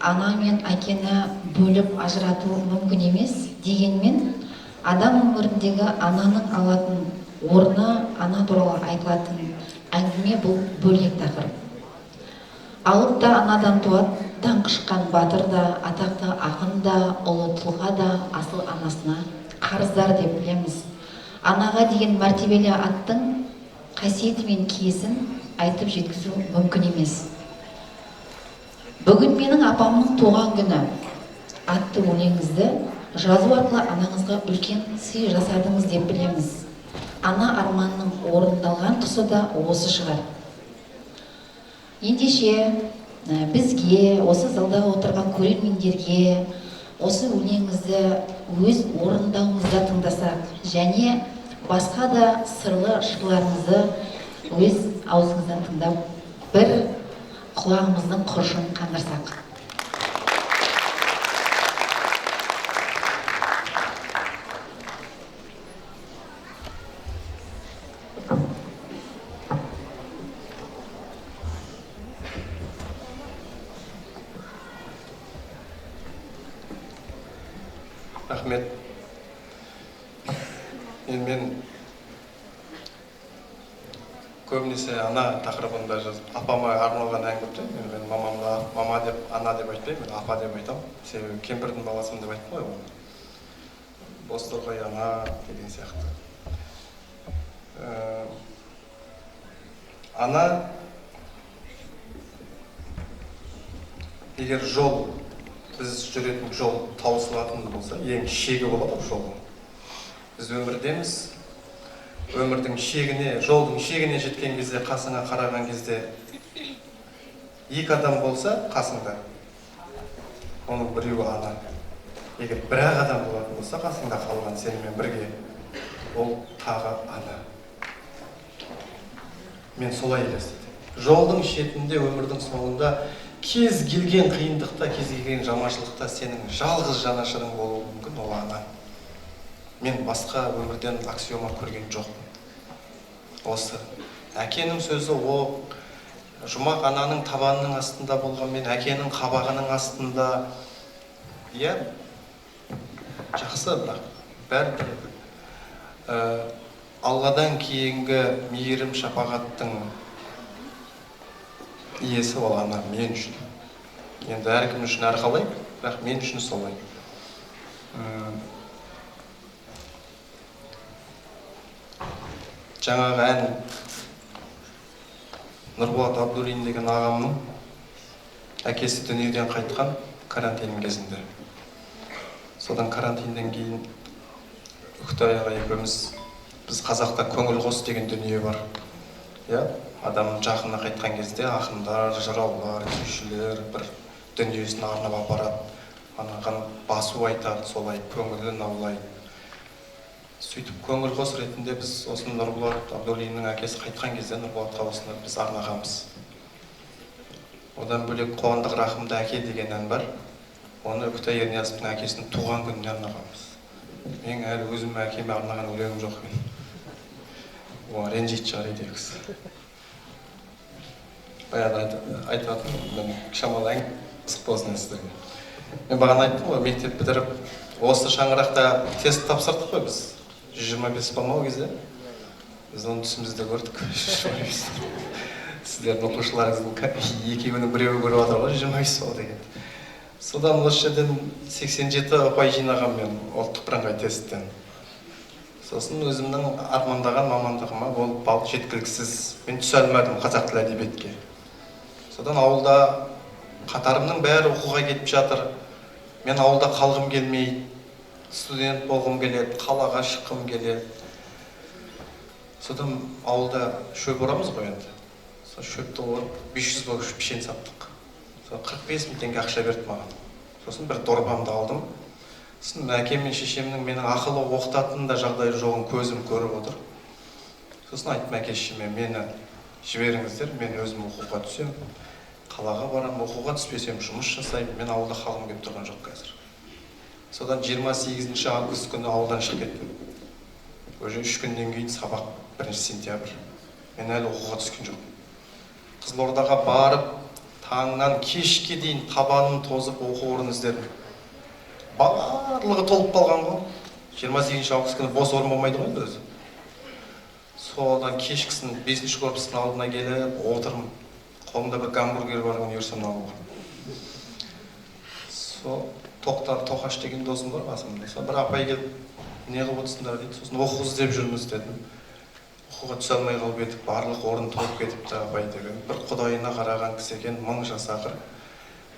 ана мен әкені бөліп ажырату мүмкін емес, дегенмен адам өміріндегі ананың алатын орны, ана туралы айтылатын әңгіме бұл бөлек тақырып. Алып та анадан туады, даңқы шыққан батыр да, атақты ақын да, ұлы тұлға да асыл анасына қарыздар деп білеміз. Анаға деген мәртебелі аттың қасиеті мен киесін айтып жеткізу мүмкін емес. Бүгін менің апамның туған күні атты өлеңіңізді жазу арқылы анаңызға үлкен сый жасадыңыз деп білеміз. Ана арманның орындалған тұсы да осы шығар. Ендеше бізге, осы залда отырған көрермендерге осы өлеңіңізді өз орындауыңызда тыңдасақ, және басқа да сырлы жырларыңызды өз аузыңыздан тыңдап, бір құлағымыздың құршын қандырсақ. Рахмет. Мен көбінесе ана тақырыбында жазып, апама арналған әңгіме. Мен мамамда мама деп, ана деп айтпаймын, мен апа деп айтам. Себебі кемпірдің баласымын деп айтпай ғой. Бозторғай ана деген сияқты. Ана, егер жол, біз жүретін жол таусылатын болса, ең шегі болады жол. Біз өмірдеміз, өмірдің шегіне, жолдың шегіне жеткен кезде, қасыңа қараған кезде, екі адам болса қасыңда, оның біреуі ана. Егер бір-ақ адам болатын болса, қасыңда қалған сенімен бірге, ол тағы ана. Мен солай елестетемін. Жолдың шетінде, өмірдің соңында кез келген қиындықта, кез келген жаманшылықта сенің жалғыз жанашырың болуы мүмкін, ол ана. Мен басқа өмірден аксиома көрген жоқпын. Осы әкенің сөзі о, жұмақ ананың табанының астында болғанмен, әкенің қабағының астында, иә, жақсы, бірақ бәрібір Алладан кейінгі мейірім шапағаттың иесі ол ана мен үшін. Енді әркім үшін әрқалай, бірақ мен үшін солай. Жаңағы ән Нұрболат Абдуллин деген ағамның әкесі дүниеден қайтқан карантин кезінде. Содан карантиннен кейін Үктай аға екеуміз, біз қазақта көңіл қос деген дүние бар. Адам жақынына қайтқан кезде ақындар, жыраулар, күйшілер бір дүниесін арнап апарады, анаған басу айтады, солай көңілін аулайды. Сөйтіп көңіл қос ретінде біз осыны Нұрболат Абдуллиннің әкесі қайтқан кезде Нұрболатқа осыны біз арнағанбыз. Одан бөлек Қуандық Рахымды әке деген ән бар. Оны Үктай Ерниязовтың әкесінің туған күніне арнағанбыз. Мен әлі өзім әкеме арнаған өлеңім жоқ екен. Оған ренжитін шығар еді кісі. Баяғыда айтатын, мен шамалы әң қызық болсын сіздерге. Мен бағана айттым ғой, мектеп бітіріп, осы шаңырақта тест тапсырдық қой біз. 125 болмау кезде. Біз оны түсімізде көрдік. Сіздердің оқушыларыңыздың екеуінің біреуі көріп отыр ғой, 125 бол деген. Содан осы жерден 87 ұпай жинаған мен ұлттық бірыңғай тесттен. Сосын өзімнің армандаған мамандығыма ол бал жеткіліксіз. Мен түсе алмадым қазақ тілі әдебиетке. Содан ауылда қатарымның бәрі оқуға кетіп жатыр. Мен ауылда қалғым келмейді. Студент болғым келеді, қалаға шыққым келеді. Содан ауылда шөп орамыз ғой енді. Сол шөпті орып 500 болып пішен саттық. 45 мың теңге ақша берді маған. Сосын бір дорбамды алдым. Сосын әкем мен шешемнің менің ақылы оқытатын да жағдайы жоғын көзім көріп отыр. Сосын айттым әке-шешеме, мені жіберіңіздер, мен өзім оқуға түсем. Қалаға барам, оқуға түспесем жұмыс жасаймын. Мен ауылда қалғым келіп тұрған жоқ қазір. Содан 28 август күні ауылдан шығып кеттім. Уже 3 күннен кейін сабақ 1 сентябрь. Мен әлі оқуға түскен жоқпын. Қызылордаға барып, таңнан кешке дейін табаным тозып оқу орнын іздедім. Барлығы толып қалған ғой. 28 август күні бос орын болмайды ғой өзі. Содан кешкісін 5-ші корпустың алдына келіп отырмын. Қолымда бір гамбургер бар, оны ерсем алуға. Тоқаш деген досым бар қасымда. Бір апай келіп, не қылып отырсыңдар дейді. Сосын оқу іздеп жүрміз дедім. Оқуға түсе алмай қалып едік, барлық орын толып кетіпті апай деген. Бір құдайына қараған кісі екен, 1000 жас ақыр.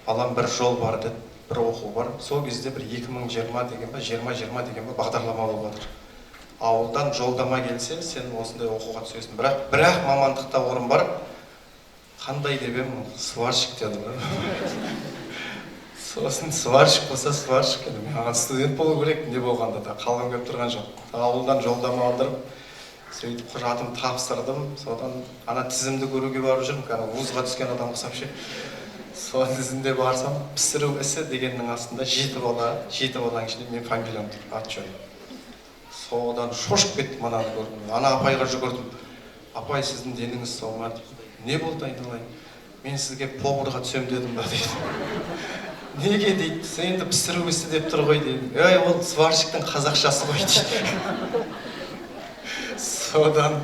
Балам бір жол бар деді, бір оқу бар. Сол кезде бір 2020 деген ба, 2020 деген ба бағдарлама болып жатыр. Ауылдан жолдама келсе, сен осындай оқуға түсесің. Бірақ мамандықта орын бар. Қандай деп едім, сварщик деді. Сосын сварщик болса сварщик деді. Маған студент болу керек, не болғанда да қалған көп тұрған жоқ. Ауылдан жолдама алдырып, сөйтіп құжатым тапсырдым. Содан ана тізімді көруге барып жүрмін. Вузға түскен адам құсап ше. Сол тізімде барсам, пісіру ісі дегеннің астында 7 баланың ішінде мен фамилиям тұр, ат жөнім. Содан шошып кеттім, ананы көрдім. Ана апайға жүгірдім. Апай, сіздің деніңіз сау ма? Не болды айналайын? Мен сізге поварға түсем дедім ба дейді. Неге дейді? Сен енді пісіру ісі деп тұр ғой дейді. Ол сварщиктің қазақшасы ғой дейді. Содан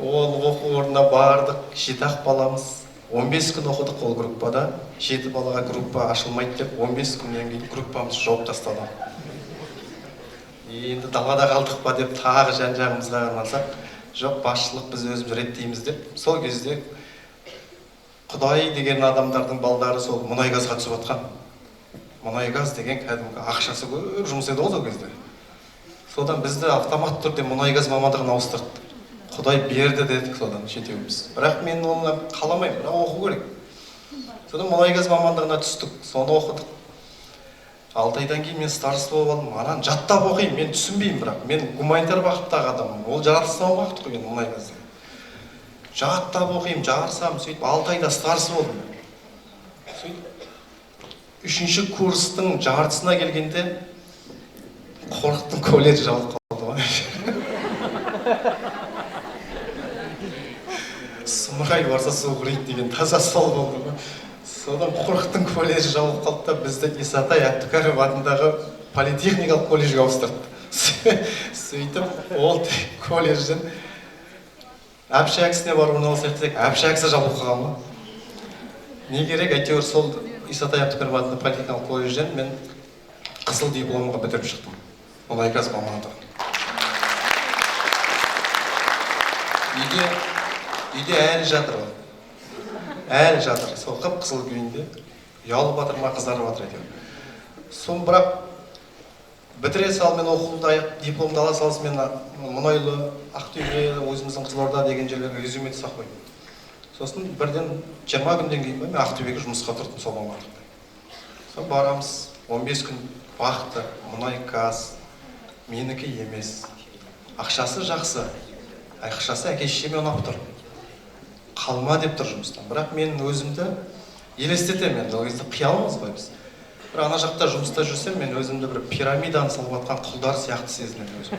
ол оқу орнына бардық, 7 баламыз. 15 күн оқыдық ол группада. 7 балаға группа ашылмайды деп, 15 күннен кейін группамыз жауып тастады. Енді далада қалдық па деп тағы жан-жағымызға қармансақ, жоқ, басшылық біз өзіміз реттейміз деп. Сол кезде Құдай деген адамдардың балдары сол мұнайгазға түсіп отқан. Мұнайгаз деген кәдімгі ақшасы көп жұмыс еді ол кезде. Содан бізді автомат түрде мұнайгаз мамандығына ауыстырды. Құдай берді дедік содан жетеуміз. Бірақ мен оны қаламаймын, бірақ оқу керек. Содан мұнайгаз мамандығына түстік, соны оқыдық. 6 айдан кейін мен староста болып алдым. Анан жаттап оқимын, мен түсінбеймін, бірақ мен гуманитар бағыттағы адаммын. Ол жаратылыстану бағыты ғой мұнайгаз. Жаттап оқимын, жарысам, сөйтіп 6 айда староста болдым. Сөйтіп 3-ші курстың жартысына келгенде Қорықтың колледжі жабылып қалды ғой. Сұмырай барса су құриды деген таза сол болды ғой. Содан Қорықтың колледжі жабылып қалды да бізді Исатай Әбдікәрім атындағы политехникалық колледжге ауыстырды. Сөйтіп ол колледжден әбшәкісіне барып орналасайық десек, әбшәкісі жабылып қалған ғой. Не керек, әйтеуір сол Исатай Әбдікәрім атындағы политехникалық колледжден мен қызыл дипломға бітіріп шықтым. Мұнайгаз мамандығы. Үйде әлі жатыр ғой. Әлі жатыр. Сол қып-қызыл күйінде. Ұялып жатыр ма, қызарып жатыр әйтеуір. Соны бірақ бітіре сал, мен оқуды дипломды ала салсын, мен Мұнайлы, Ақтөбе, өзіміздің Қызылорда деген жерлерге резюме тастап қойдым. Сосын бірден 20 күнден кейін мен Ақтөбеге жұмысқа тұрдым сол мамандықта. Соны барамыз, 15 күн бақты, мұнай-газ, менікі емес. Ақшасы жақсы, ақшасы әке-шешеме ұнап тұр. Қалма деп тұр жұмыстан. Бірақ мен өзімді елестетемін, ол кезде қиялымыз ғой біз. Бір ана жақта жұмыста жүрсем, мен өзімді бір пирамиданы салып атқан құлдар сияқты сезінемін өзім.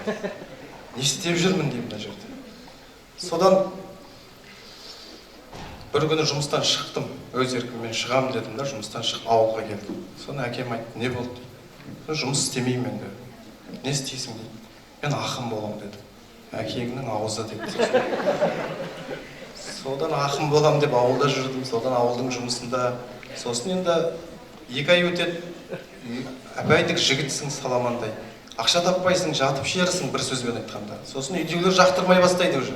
Не істеп жүрмін деймін мына жерде. Содан бір күні жұмыстан шықтым, өз еркіммен шығамын дедім да, жұмыстан шығып ауылға келдім. Соны әкем айтты, не болды дейді. Жұмыс істемеймін мен деді. Не істейсің дейді. Мен ақын боламын дедім. Әкеңнің аузы деді. Содан ақын болам деп ауылда жүрдім, содан ауылдың жұмысында. Сосын енді 2 ай өтеді, әпәйдік жігітсің саламандай. Ақша таппайсың, жатып шерісің, бір сөзбен айтқанда. Сосын үйдегілер жақтырмай бастайды уже.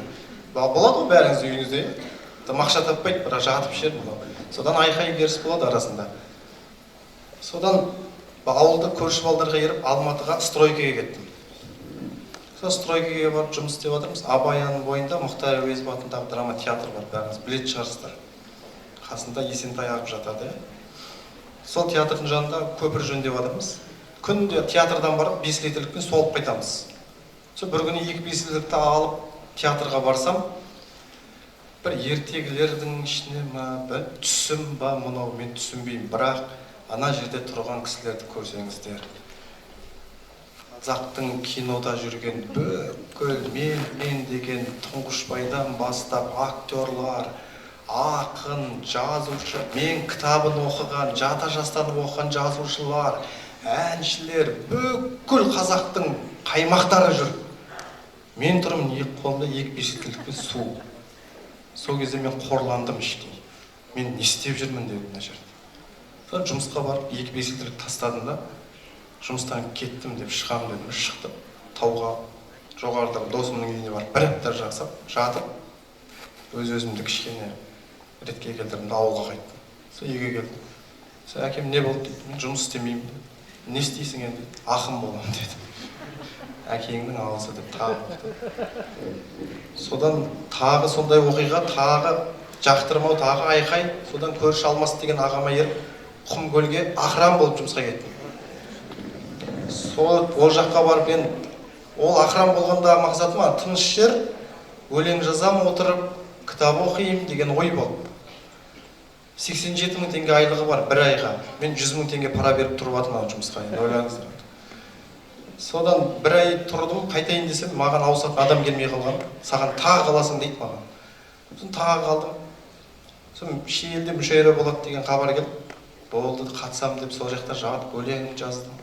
Болады ғой бәріңіз үйіңізде. Ақша таппайды, бірақ жатып шер болады. Содан айқай беріс болады арасында. Содан ауылда көрші балдарға еріп Алматыға стройкаға кеттім. Сол стройкаға барып жұмыс істеп отырмыз. Абайаның бойында Мұхтар Әуезов атындағы драма театр бар, бәріңіз білетін шығарсыздар. Қасында Есентай ағып жатады. Сол театрдың жанында көпір жөндеп отырмыз. Күнде театрдан барып 5 литрлікпен солып қайтамыз. Сол бір күні 2 5 литрлікті алып театрға барсам, бір ертегілердің ішіне ма, бір түсім ба, мұнау мен түсінбеймін. Бірақ ана жерде тұрған кісілерді көрсеңіздер, қазақтың кинода жүрген бүкіл мен деген Тұңғышбайдан бастап актерлар, ақын, жазушы, мен кітабын оқыған, жата жастан оқыған жазушылар, әншілер, бүкіл қазақтың қаймақтары жүр. Мен тұрмын екі қолымда екі бесіктілікпен су. Сол кезде мен қорландым іштей. Мен не істеп жүрмін дедім мына жерде. Содан жұмысқа барып екі бесіктілік тастадым да, жұмыстан кеттім деп шығамын дедім. Шықтым тауға, жоғарыда досымның үйіне барып бір апта жатып, өз-өзімді кішкене ретке келтірдім де ауылға қайттым. Сол үйге келдім. Сол әкем не болды дейді, мен жұмыс істемеймін деді. Не істейсің енді? Ақын боламын деді. Әкеңнің алысы деп тағы. Содан тағы сондай оқиға, тағы жақтырмау, тағы айқай, содан көрші Алмас деген ағама еріп, Құмкөлге охран болып жұмысқа кеттім. Ол жаққа барып мен, ол охран болғанда мақсатым тыныш жер, өлең жазам отырып, кітап оқимын деген ой болды. 87 мың теңге айлығы бар бір айға. Мен 100 мың теңге пара беріп тұрып атым жұмысқа. Ойлаңыздар. Содан бір ай тұрдым, қайтайын десем, маған ауысатын адам келмей қалған. Саған тағы қаласың дейді маған. Сосын тағы қалдым. Сосын шиелде мүшәйра болады деген хабар келді. Болды, қатысам деп сол жақта жатып өлең жаздым.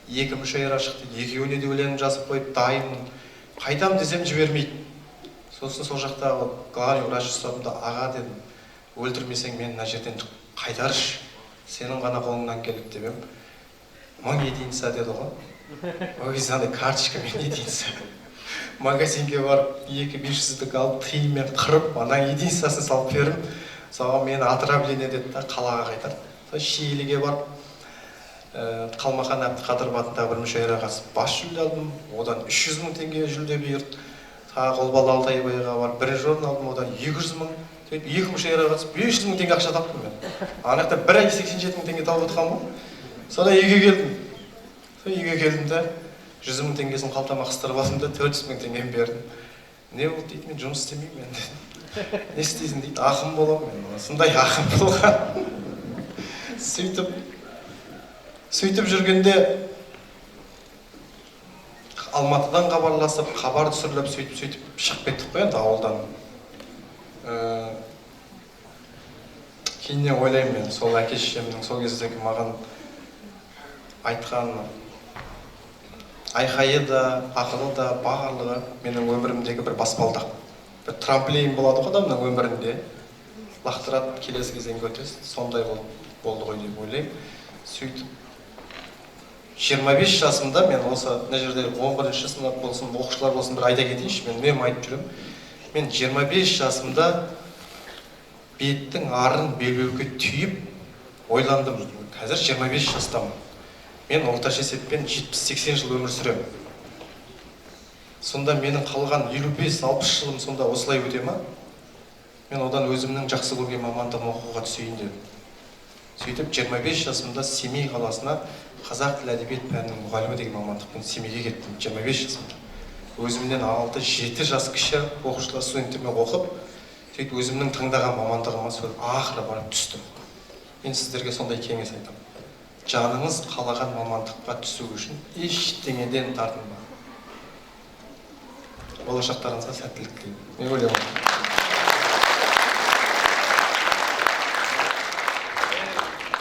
2 мүшәйра шықты, 2-өне де өлең жазып қойып дайынмын. Қайтам десем жібермейді. Сосын сол жақта главный врач ұстадым да, аға дедім, өлтірмесең мен мына жерден қайтаршы. Сенің ғана қолыңнан келіп деп ем. 1000 единица деді ғой. Ол кезде андай карточкамен единица. Магазинге барып 2-500-дік алып, тиынмен қырып, ана единицасын салып бердім. Соған мені отравление деді да, қалаға қайтарды. Шиеліге барып, Қалмақан Әбдіқадыров атындағы бір мүшәйраға қатысып бас жүлде алдым. Одан 300 мың теңге жүлде бұйырды. Тағы Қолбалы Алтайбайға барып 1 орын алдым, одан 200 мың. 2 мүшәйраға қатысып 500 мың теңге ақша таптым мен. Анақта бір ай 87 мың теңге тауып отқан ғой. Содан үйге келдім. Үйге келдім де 100 мың теңгесін қалтама қыстырып алдым да 400 мың теңгені бердім. Не болды дейді, мен жұмыс істемеймін енді. Не істейсің дейді, ақын боламын мен. Сондай ақын болған. Сөйтіп жүргенде Алматыдан хабарласып, хабар түсіріліп, сөйтіп шығып кеттік қой енді ауылдан. Кейіннен ойлаймын мен, сол әке-шешемнің сол кездегі маған айтқан айқайы да, ақылы да, барлығы менің өмірімдегі бір баспалдақ. Бір трамплин болады ғой адамның өмірінде. Лақтырады, келесі кезең көтереді, сондай болды ғой деп ойлаймын. Сөйтіп 25 жасымда мен осы мына жерде 11-ші сынып болсын, оқушылар болсын бір айта кетейінші, мен айтып жүрем. Мен 25 жасымда беттің арын белбеуге түйіп ойландым. Қазір 25 жастамын. Мен орташа есеппен 70-80 жыл өмір сүрем. Сонда менің қалған 55-60 жылым сонда осылай өте ма? Мен одан өзімнің жақсы көрген мамандығын оқуға түсейін дедім. Сөйтіп 25 жасымда Семей қаласына қазақ тіл әдебиет пәнінің мұғалімі деген мамандықпен Семейге кеттім 25 жасымда. Өзімнен 6-7 жас кіші оқушылар студенттермен оқып, сөйтіп өзімнің таңдаған мамандығыма ақыры барып түстім. Мен сіздерге сондай кеңес айтамын. Жаныңыз қалаған мамандыққа түсу үшін ештеңеден тартынба. Болашақтарыңызға сәттілік тілеймін. Мен ойлаймын.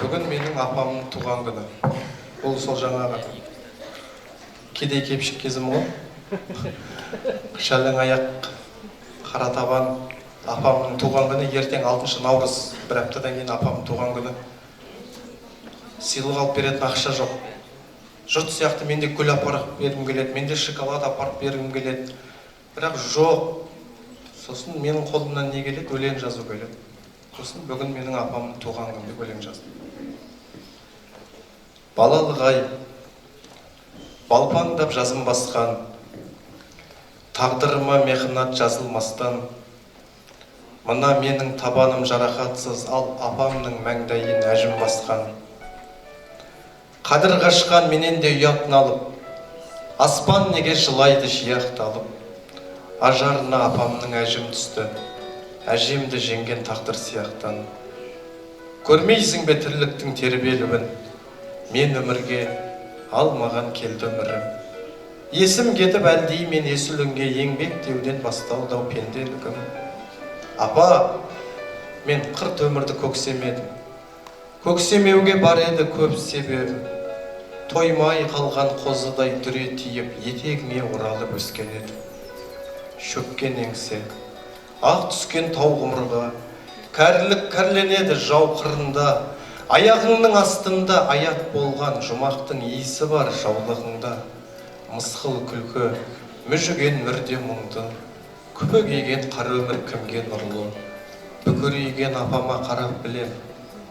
Бүгін менің апамның туған күні. Ол сол жаңағы кедей кепшік кезім ғой. Шәлің аяқ, қара табан. Апамның туған күні ертең 6 наурыз, бір аптадан кейін апамның туған күні. Сыйлық алып беретін ақша жоқ. Жұрт сияқты менде гүл апарып бергім келеді, менде шоколад апарып бергім келеді. Бірақ жоқ. Сосын менің қолымнан не келеді? Өлең жазу келеді. Сосын бүгін менің апамның туған күні деп өлең жаздым. Балалық ай, балпаңдап жазым басқан, тағдырыма мехнат жазылмастан, мына менің табаным жарақатсыз, ал апамның маңдайын әжім басқан. Қадір қашқан менен де ұятын алып, аспан неге жылайды жияқталып, ажарына апамның әжім түсті, әжемді жеңген тағдыр сияқтан. Көрмейсің бе тірліктің тербелуін, мен өмірге алмаған келді өмірім. Есім кетіп әлдей мен есілінге еңбек деуден басталдау пенделігім. Апа, Мен қырт өмірді көксемедім. Көксемеуге бар еді көп себебі. Тоймай қалған қозыдай дүре тиіп, етегіме оралып өскен еді. Шөккен еңсе, ақ түскен тау ғұмырға, кәрілік кәрленеді жау қырында, аяғыңның астында аят болған жұмақтың иісі бар жаулығыңда. Мысқыл күлкі, мүжіген мүрде мұңды, көбейген қара өмір кімге нұрлы. Бүкірейген апама қарап білем,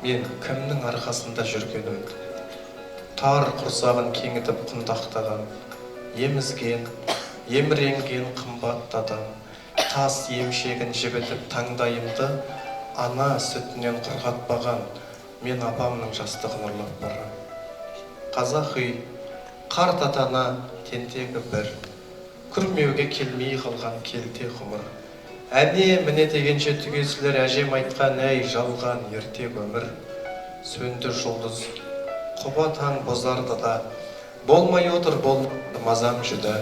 мен кімнің арқасында жүргенімді. Тар құрсағын кеңітіп құндақтаған, емізген, еміренген қымбат адам, тас емшегін жібітіп таңдайымды, ана сүтінен құрғатпаған, мен апамның жастығын ұрлап барам. Қазақ үй, қарт атана, тентегі бір, күрмеуге келмей қалған келте ғұмыр. Әне міне дегенше түгесілер әжем айтқан әй жалған ертек өмір. Сөнді жұлдыз, құба таң бозарды да, болмай отыр болмайды мазам жүді.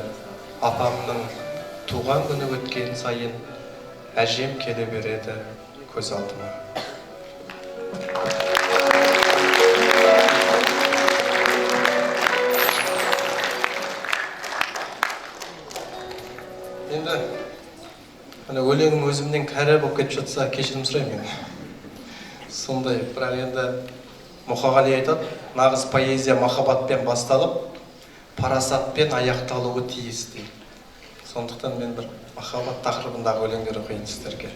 Апамның туған күні өткен сайын әжем келе береді көз алдыма. Енді өлеңім өзімнен кәрі болып кетіп жатса кешірім сұраймын. Сондай, бірақ енді Мұқағали айтады, нағыз поэзия махаббатпен басталып, парасатпен аяқталуы тиіс дейді. Сондықтан мен бір махаббат тақырыбындағы өлеңдер оқиын сіздерге.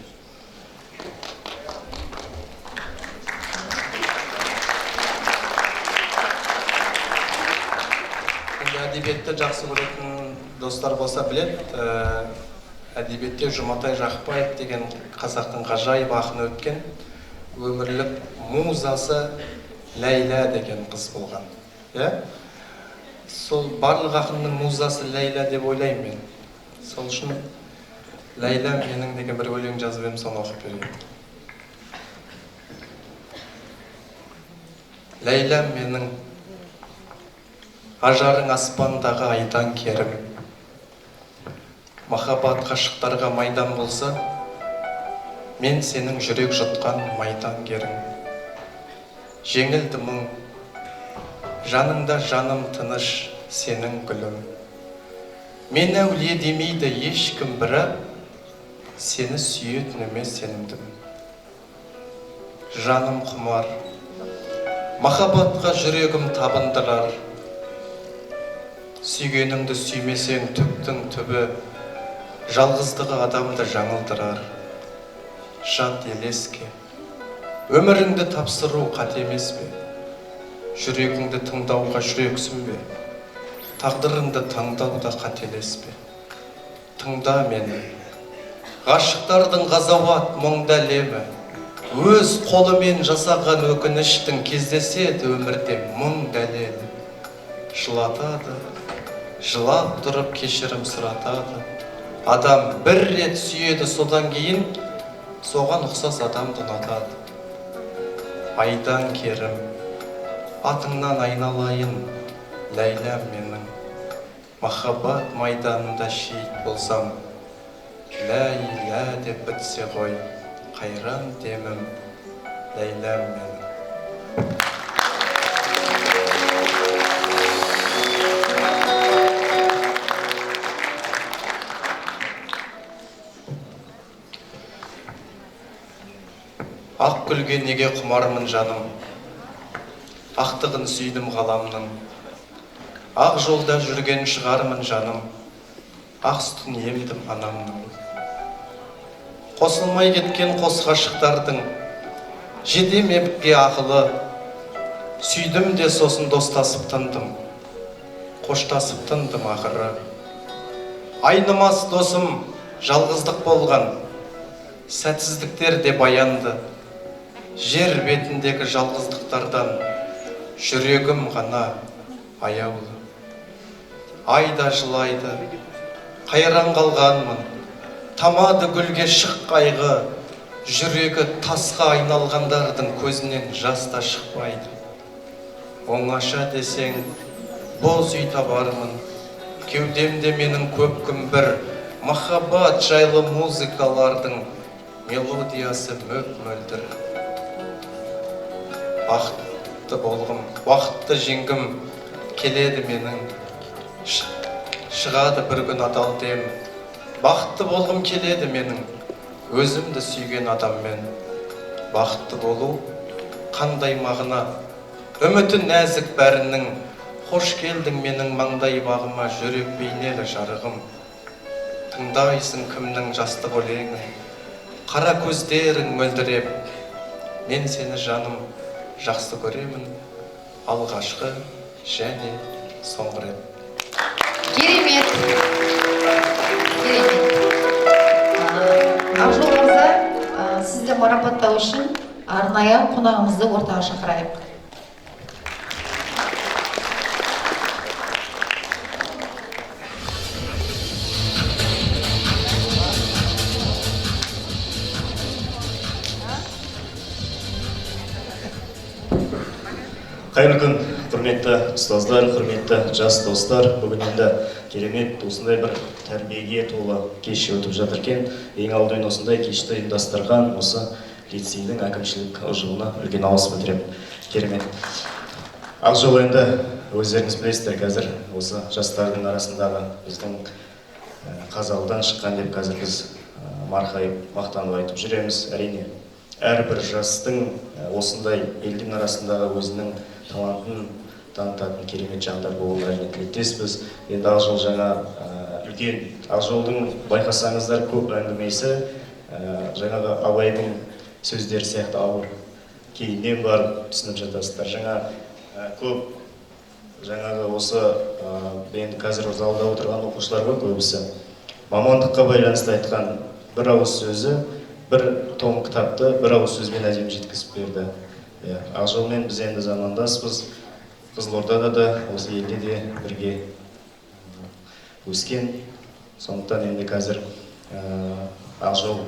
Әдебиетті жақсы көретін достар болса біледі, әдебиетте Жұматай Жақпаев деген қазақтың ғажайып ақыны өткен, өмірлік музасы Ләйла деген қыз болған. Сол барлық ақынның музасы Ләйла деп ойлаймын мен. Сол үшін Ләйла менің деген бір өлең жазып едім, соны оқып берейін. Ләйла менің ажарың аспандағы айдан керім. Махаббат қашықтарға майдан болса, мен сенің жүрек жұтқан майдан керің. Жеңілді мұң, жаныңда жаным тыныш сенің гүлім. Мен әулие демейді ешкім, бірақ сені сүйетініме сенімдім. Жаным құмар, махаббатқа жүрегім табындырар. Сүйгеніңді сүймесең түптің түбі, жалғыздығы адамды жаңылдырар. Жат елеске, өміріңді тапсыру қат емес пе? Жүрегіңді тыңдауға жүрексің бе? Тағдырыңды таңдауда қателес пе? Тыңда мені, ғашықтардың ғазауат мұңда лемі, өз қолымен жасаған өкініштің кездеседі өмірде мұң дәлелі. Жылатады, жылап тұрып кешірім сұратады. Адам бір рет сүйеді, содан кейін соған ұқсас адамды ұнатады. Айдан керім, атыңнан айналайын, Ләйләм менің. Махаббат майданында шейіт болсам, Ләйлә деп бітсе ғой, қайран демім, Ләйләм менің. Ақ гүлге неге құмармын жаным, ақтығын сүйдім ғаламның. Ақ жолда жүрген шығармын жаным, ақ сүтін емдім анамның. Қосылмай кеткен қос ғашықтардың, жетем епке ақылы, сүйдім де сосын достасып тындым, қоштасып тындым ақыры. Айнымас досым жалғыздық болған, сәтсіздіктер де баянды. Жер бетіндегі жалғыздықтардан жүрегім ғана аяулы. Айда жылайды, қайран қалғанмын, тамады гүлге шық қайғы, жүрегі тасқа айналғандардың көзінен жас та шықпайды. Оңаша десең, боз үй табармын, кеудемде менің көп күмбір, махаббат жайлы музыкалардың мелодиясы мөп-мөлдір. Бақытты болғым, уақытты жеңгім келеді менің. Шығады бір күн адал дем. Бақытты болғым келеді менің, өзімді сүйген адаммен. Бақытты болу қандай мағына, үміті нәзік бәрінің. Қош келдің менің маңдай бағыма, жүрек бейнелі жарығым. Тыңдайсың кімнің жастық өлеңін, қара көздерің мөлдіреп. Мен сені жаным жақсы көремін, алғашқы және соңғы рет. Керемет. Ақжол мырза, сізді марапаттау үшін арнайы қонағымызды ортаға шақырайық. Қайырлы күн, құрметті ұстаздар, құрметті жас достар. Бүгін енді керемет осындай бір тәрбиеге толы кеш өтіп жатыр екен. Ең алдымен осындай кешті ұйымдастырған осы лицейдің әкімшілік ұжымына үлкен алғыс білдіремін. Керемет. Ақжол енді өздеріңіз білесіздер, қазір осы жастардың арасындағы біздің Қазалыдан шыққан деп қазір біз марқайып, мақтанып айтып жүреміз. Әрине, әрбір жастың осындай елдің арасындағы өзінің талантын танытатын керемет жандар болуына тілектеспіз. Енді Ақжол жаңа үлкен, Ақжолдың байқасаңыздар көп әңгімесі жаңағы Абайдың сөздері сияқты ауыр, кейіннен барып түсініп жатасыздар. Жаңа көп жаңағы осы енді қазір залда отырған оқушылар ғой көбісі мамандыққа байланысты айтқан бір ауыз сөзі, бір том кітапты бір ауыз сөзбен әдемі жеткізіп берді. Ақжолмен біз енді замандаспыз, Қызылордада да, осы елде де бірге өскен. Сондықтан енді қазір Ақжол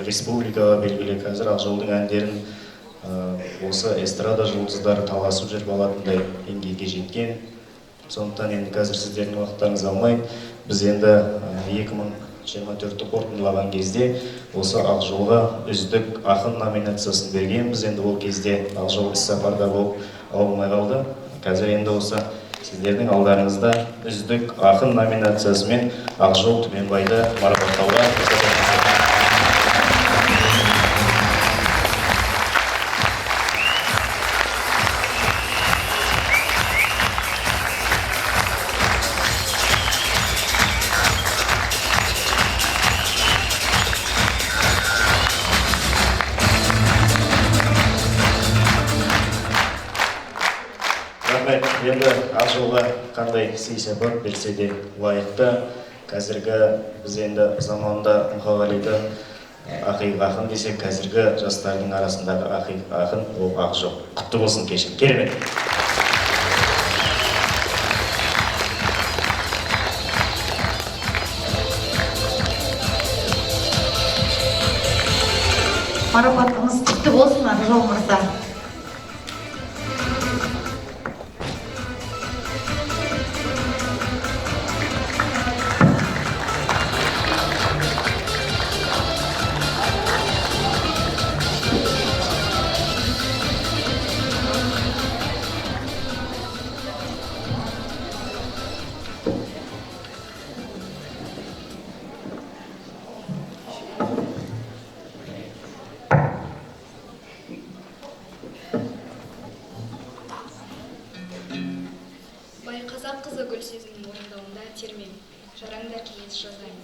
республикаға белгілі, қазір Ақжолдың әндерін осы эстрада жұлдыздары таласып жүріп алатындай деңгейге жеткен. Сондықтан енді қазір сіздердің уақыттарыңызды алмай, біз енді 2024-ті қорытындылаған кезде осы Ақжолға үздік ақын номинациясын бергенбіз. Енді ол кезде Ақжол іссапарда болып алмай қалды. Қазір енді осы сіздердің алдарыңызда үздік ақын номинациясымен Ақжол Түменбайды марапаттауға енді Ақжолға қандай сый-сапат берсе де лайықты. Қазіргі біз енді заманда Мұқағалиды ақиық ақын десек, қазіргі жастардың арасындағы ақиық ақын ол Ақжол. Құтты болсын кеші. Керемет. Марапатыңыз құтты болсын, Ақжол мырза. Қазақ қызы Гүлсезімнің орындауында термен жараңдар кеңес жазайын.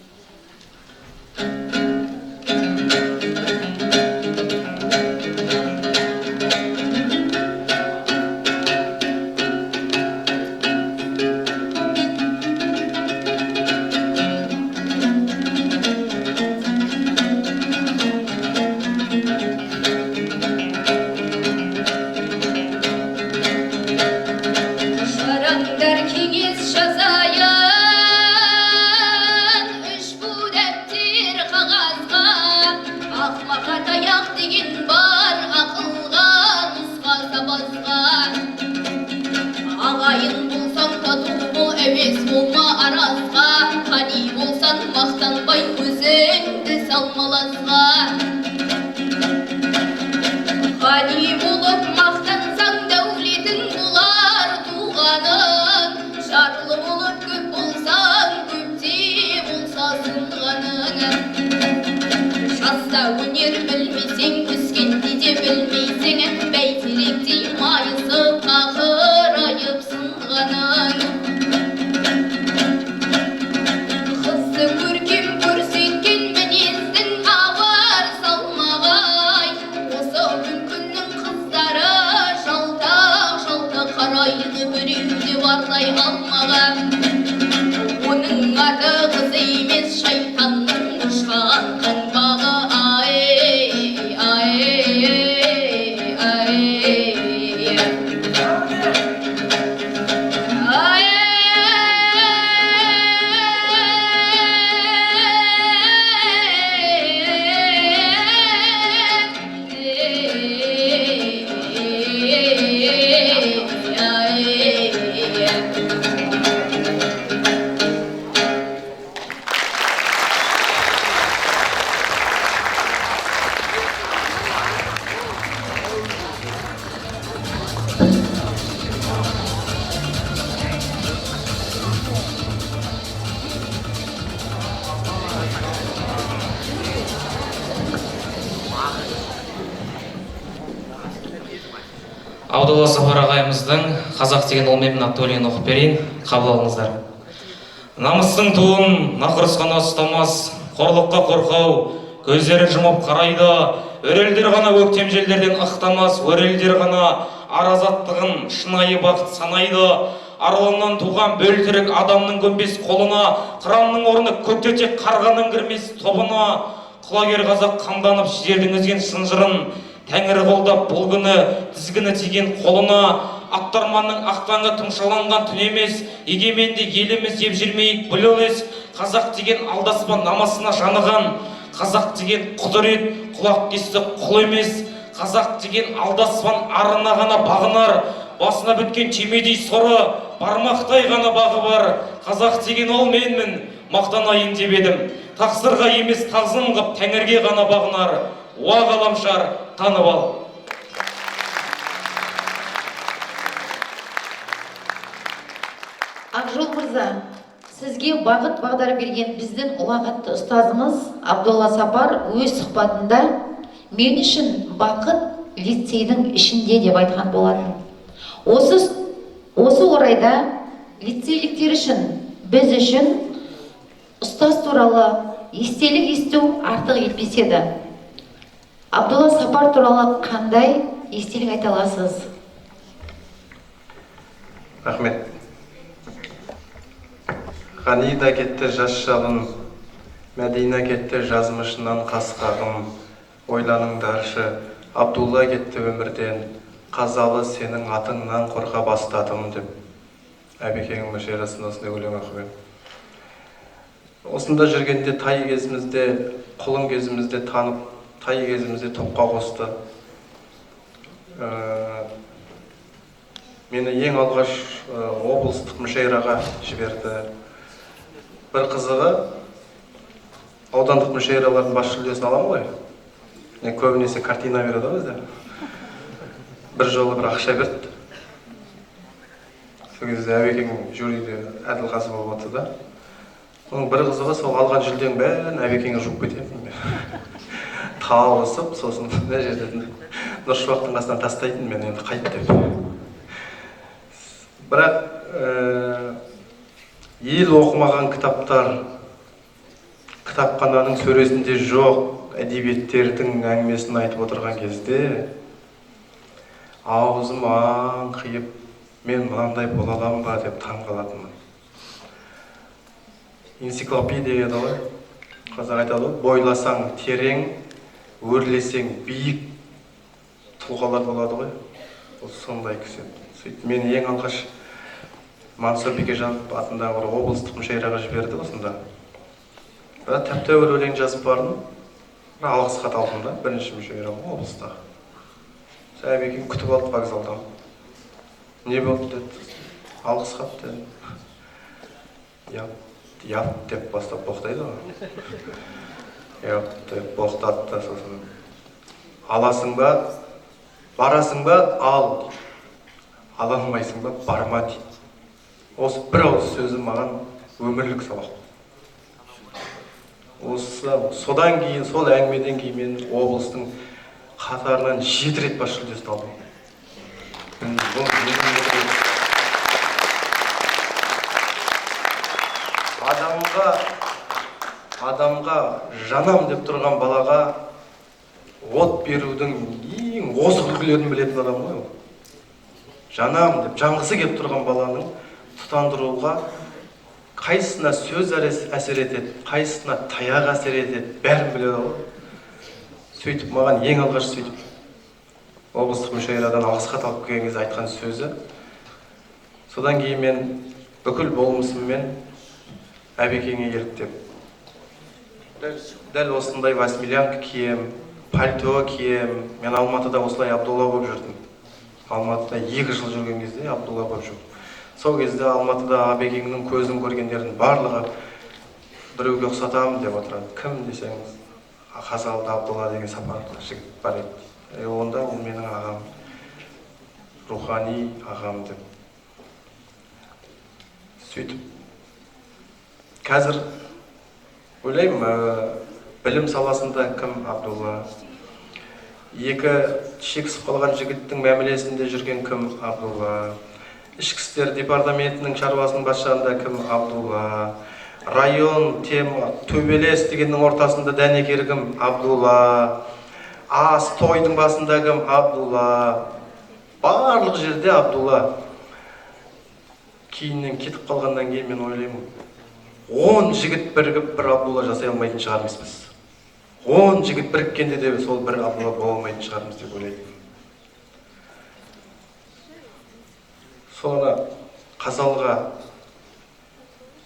Ағайын болсаң тату бол, әуес болма аразға. Қани болсаң мақтанбай өзіңді салмаласқа. айды біреу де барлай алмаған. Оның аты қыз емес шайтанның ұшқан қанбағы. Ай, ай, ай, ай. Абдулла Сапар ағайымыздың қазақ деген ол мемін атты өлеңін оқып берейін, қабыл алыңыздар. Намыстың туын нақұрыс қана ұстамас, қорлыққа қорқау, көздері жұмып қарайды, өрелдер ғана өктем желдерден ықтамас, өрелдер ғана аразаттығын шынайы бақыт санайды. Арылымнан туған бөлтірік адамның көнбес қолына, қыранның орны көкте тек қарғаның кірмес тобына. Құлагер қазақ қамданып жердің үзген сынжырын, Тәңірі қолдап бұл күні тізгіні тиген қолына. Ақтарманның ақтаңы тұмшаланған түн емес, егеменді еліміз деп жүрмейік бұл елес. Қазақ деген алдаспан намасына жаныған, қазақ деген құдірет құлақ кесті құл емес. Қазақ деген алдаспан арына ғана бағынар, басына біткен түймедей соры, бармақтай ғана бағы бар. Қазақ деген ол менмін, мақтанайын деп едім. Тақсырға емес тағзым қып Тәңірге ғана бағынар. Уа ғаламшар, танып ал. Ақжол мырза, сізге бағыт бағдар берген біздің ұлағатты ұстазымыз Абдулла Сапар өз сұхбатында мен үшін бақыт лицейдің ішінде деп айтқан болатын. Осы орайда лицейліктер үшін, біз үшін ұстаз туралы естелік есту артық етпес еді. Абдулла Сапар туралы қандай естелік айта аласыз? Рахмет. Ғанида кетті жас жалын, Мәдина кетті жазмышынан қасқағым. Ойланыңдаршы, Абдулла кетті өмірден, қазалы сенің атыңнан қорқа бастадым деп. Әбекеңнің мүшерасында осындай өлең оқып. Осында жүргенде тай кезімізде, құлын кезімізде танып, тай кезімізде топқа қосты. Мені ең алғаш облыстық мүшәйраға жіберді. Бір қызығы, аудандық мүшәйралардың бас жүлдесін аламын ғой. Көбінесе картина береді бізде. Бір жолы бір ақша берді. Сол кезде Әбекең жюриде Әділқасы болып отыр да. Оның бір қызығы, сол алған жүлденің бәрін Әбекеңе жуып кететін. Тауысып, сосын мына жерден Нұршуақтың қасынан тастайтын, мен енді қайт деп. Бірақ ел оқымаған кітаптар, кітапхананың сөресінде жоқ әдебиеттердің әңгімесін айтып отырған кезде аузым аңқиып, мен мынандай бола аламын ба деп таң қалатынмын. Энциклопедия еді ғой. Қазақ айтады ғой, бойласаң терең, өрлесең биік тұлғалар болады ғой. Сондай кісі. Сөйтіп мен ең алғаш Мансұр Бекежанов атындағы бір облыстық мүшәйраға жіберді осында. Тәп-тәуір өлең жазып бардым. Алғыс хат алдым да, бірінші мүшәйраға облыста. Әбекең күтіп алды вокзалдан. Не болды деді. Алғыс хат деді. Ят деп бастап боқтайды ғой. Ят деп боқтады да сосын. Аласың ба, барасың ба, ал. Ала алмайсың ба, барма дейді. Осы бір ауыз сөзі маған өмірлік сабақ. Содан кейін, сол әңгімеден кейін мен облыстың қатарынан 7 рет бас жүлдесін алдым. Адамға жанам деп тұрған балаға от берудің ең озық үлгілерін білетін адам ғой. жанам деп жаңғысы келіп тұрған баланың тұтандыруға қайсысына сөз әсер етеді, қайсысына таяқ әсер етеді, бәрін біледі ғой. Сөйтіп маған ең алғаш сөйтіп облыстық мүшәйрадан алғыс хат алып келген кезде айтқан сөзі. Содан кейін мен бүкіл болмысыммен әбекеңе еліктеп, дәл осындай восьмилянка кием, пальто кием. Мен Алматыда осылай Абдулла болып жүрдім. Алматыда 2 жыл жүрген кезде Абдулла болып жүрдім. Сол кезде Алматыда әбекеңнің көзін көргендердің барлығы біреуге ұқсатамын деп отырады. Кім десеңіз, Қазалыда Абдулла деген сапарлы жігіт бар еді. Онда ол менің ағам, рухани ағам деп. Сөйтіп, қазір ойлаймын, білім саласында кім Абдулла, екі шексіп қалған жігіттің мәмілесінде жүрген кім Абдулла, ішкі істер департаментінің шаруасының басшысында кім Абдулла, район тема төбелес дегеннің ортасында дәнекер кім Абдулла, ас тойдың басында кім Абдулла, барлық жерде Абдулла. Кейіннен кетіп қалғаннан кейін мен ойлаймын, 10 жігіт бірігіп бір Абдулла жасай алмайтын шығармыз біз. 10 жігіт біріккенде де сол бір Абдулла бола алмайтын шығармыз деп ойлаймын. Sonra Қазалыға,